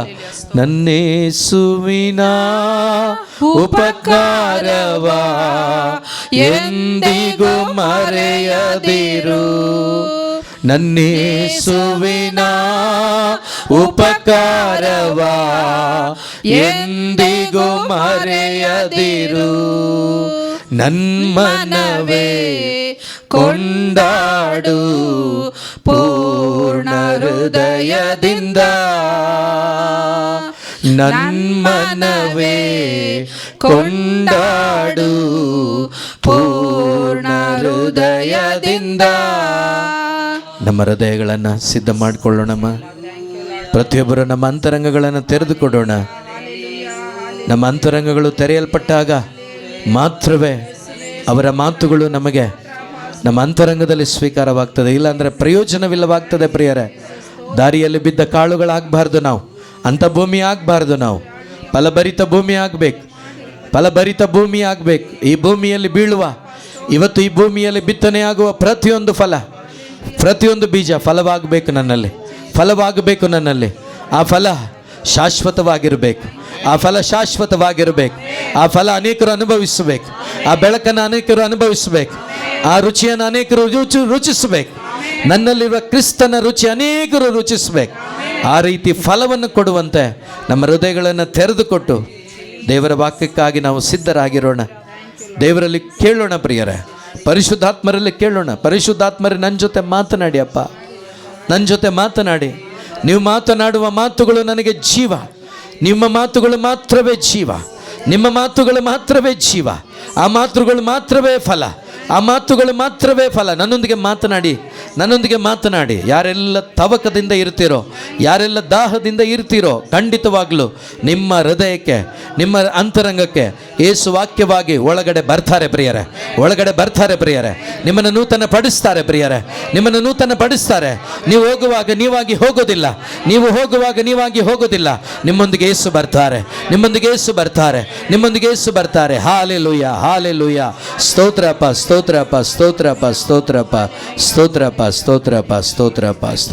ನನ್ನೇಸುವಿನ ಉಪಕಾರವ ಎಂದಿಗೂ ಮರೆಯದಿರು. ನನ್ನೇಸುವಿನ ಉಪಕಾರವ ಎಂದಿಗೂ ಮರೆಯದಿರು. ನನ್ಮನವೇ ಕೊಂಡಾಡು ಪೂರ್ಣ ಹೃದಯದಿಂದ. ನನ್ಮನವೇ ಕೊಂಡಾಡು ಪೂರ್ಣ ಹೃದಯದಿಂದ. ನಮ್ಮ ಹೃದಯಗಳನ್ನು ಸಿದ್ಧ ಮಾಡಿಕೊಳ್ಳೋಣಮ್ಮ. ಪ್ರತಿಯೊಬ್ಬರು ನಮ್ಮ ಅಂತರಂಗಗಳನ್ನು ತೆರೆದುಕೊಡೋಣ. ನಮ್ಮ ಅಂತರಂಗಗಳು ತೆರೆಯಲ್ಪಟ್ಟಾಗ ಮಾತ್ರವೇ ಅವರ ಮಾತುಗಳು ನಮಗೆ ನಮ್ಮ ಅಂತರಂಗದಲ್ಲಿ ಸ್ವೀಕಾರವಾಗ್ತದೆ. ಇಲ್ಲಾಂದರೆ ಪ್ರಯೋಜನವಿಲ್ಲವಾಗ್ತದೆ ಪ್ರಿಯರೇ. ದಾರಿಯಲ್ಲಿ ಬಿದ್ದ ಕಾಳುಗಳಾಗಬಾರ್ದು ನಾವು, ಅಂಥ ಭೂಮಿ ಆಗಬಾರ್ದು ನಾವು. ಫಲಭರಿತ ಭೂಮಿ ಆಗಬೇಕು, ಫಲಭರಿತ ಭೂಮಿ ಆಗಬೇಕು. ಈ ಭೂಮಿಯಲ್ಲಿ ಬೀಳುವ, ಇವತ್ತು ಈ ಭೂಮಿಯಲ್ಲಿ ಬಿತ್ತನೆಯಾಗುವ ಪ್ರತಿಯೊಂದು ಫಲ, ಪ್ರತಿಯೊಂದು ಬೀಜ ಫಲವಾಗಬೇಕು ನನ್ನಲ್ಲಿ, ಫಲವಾಗಬೇಕು ನನ್ನಲ್ಲಿ. ಆ ಫಲ ಶಾಶ್ವತವಾಗಿರಬೇಕು, ಆ ಫಲ ಶಾಶ್ವತವಾಗಿರಬೇಕು. ಆ ಫಲ ಅನೇಕರು ಅನುಭವಿಸಬೇಕು, ಆ ಬೆಳಕನ್ನು ಅನೇಕರು ಅನುಭವಿಸಬೇಕು, ಆ ರುಚಿಯನ್ನು ಅನೇಕರು ರುಚಿಸಬೇಕು. ನನ್ನಲ್ಲಿರುವ ಕ್ರಿಸ್ತನ ರುಚಿ ಅನೇಕರು ರುಚಿಸಬೇಕು. ಆ ರೀತಿ ಫಲವನ್ನು ಕೊಡುವಂತೆ ನಮ್ಮ ಹೃದಯಗಳನ್ನು ತೆರೆದುಕೊಟ್ಟು ದೇವರ ವಾಕ್ಯಕ್ಕಾಗಿ ನಾವು ಸಿದ್ಧರಾಗಿರೋಣ. ದೇವರಲ್ಲಿ ಕೇಳೋಣ ಪ್ರಿಯರೇ, ಪರಿಶುದ್ಧಾತ್ಮರಲ್ಲಿ ಕೇಳೋಣ. ಪರಿಶುದ್ಧಾತ್ಮರೇ, ನನ್ನ ಜೊತೆ ಮಾತನಾಡಿ ಅಪ್ಪ, ನನ್ನ ಜೊತೆ ಮಾತನಾಡಿ. ನೀವು ಮಾತನಾಡುವ ಮಾತುಗಳು ನನಗೆ ಜೀವ. ನಿಮ್ಮ ಮಾತುಗಳು ಮಾತ್ರವೇ ಜೀವ, ನಿಮ್ಮ ಮಾತುಗಳು ಮಾತ್ರವೇ ಜೀವ. ಆ ಮಾತುಗಳು ಮಾತ್ರವೇ ಫಲ, ಆ ಮಾತುಗಳು ಮಾತ್ರವೇ ಫಲ. ನನ್ನೊಂದಿಗೆ ಮಾತನಾಡಿ, ನನ್ನೊಂದಿಗೆ ಮಾತನಾಡಿ. ಯಾರೆಲ್ಲ ತವಕದಿಂದ ಇರ್ತೀರೋ, ಯಾರೆಲ್ಲ ದಾಹದಿಂದ ಇರ್ತೀರೋ, ಖಂಡಿತವಾಗಲೂ ನಿಮ್ಮ ಹೃದಯಕ್ಕೆ, ನಿಮ್ಮ ಅಂತರಂಗಕ್ಕೆ ಯೇಸು ವಾಕ್ಯವಾಗಿ ಒಳಗಡೆ ಬರ್ತಾರೆ ಪ್ರಿಯರೇ, ಒಳಗಡೆ ಬರ್ತಾರೆ ಪ್ರಿಯರೇ. ನಿಮ್ಮನ್ನು ನೂತನ ಪಡಿಸ್ತಾರೆ ಪ್ರಿಯರೇ, ನಿಮ್ಮನ್ನು ನೂತನ ಪಡಿಸ್ತಾರೆ. ನೀವು ಹೋಗುವಾಗ ನೀವಾಗಿ ಹೋಗೋದಿಲ್ಲ, ನೀವು ಹೋಗುವಾಗ ನೀವಾಗಿ ಹೋಗೋದಿಲ್ಲ. ನಿಮ್ಮೊಂದಿಗೆ ಯೇಸು ಬರ್ತಾರೆ, ನಿಮ್ಮೊಂದಿಗೆ ಯೇಸು ಬರ್ತಾರೆ, ನಿಮ್ಮೊಂದಿಗೆ ಯೇಸು ಬರ್ತಾರೆ. Hallelujah, hallelujah. ಸ್ತೋತ್ರಪ್ಪ, ಸ್ತೋತ್ರಪ್ಪ, ಸ್ತೋತ್ರಪ್ಪ, ಸ್ತೋತ್ರಪ್ಪ, ಸ್ತೋತ್ರಪ್ಪ, ಸ್ತೋತ್ರಪ್ಪ, ಸ್ತೋತ್ರಪ್ಪ, ಸ್ತೋತ್ರ.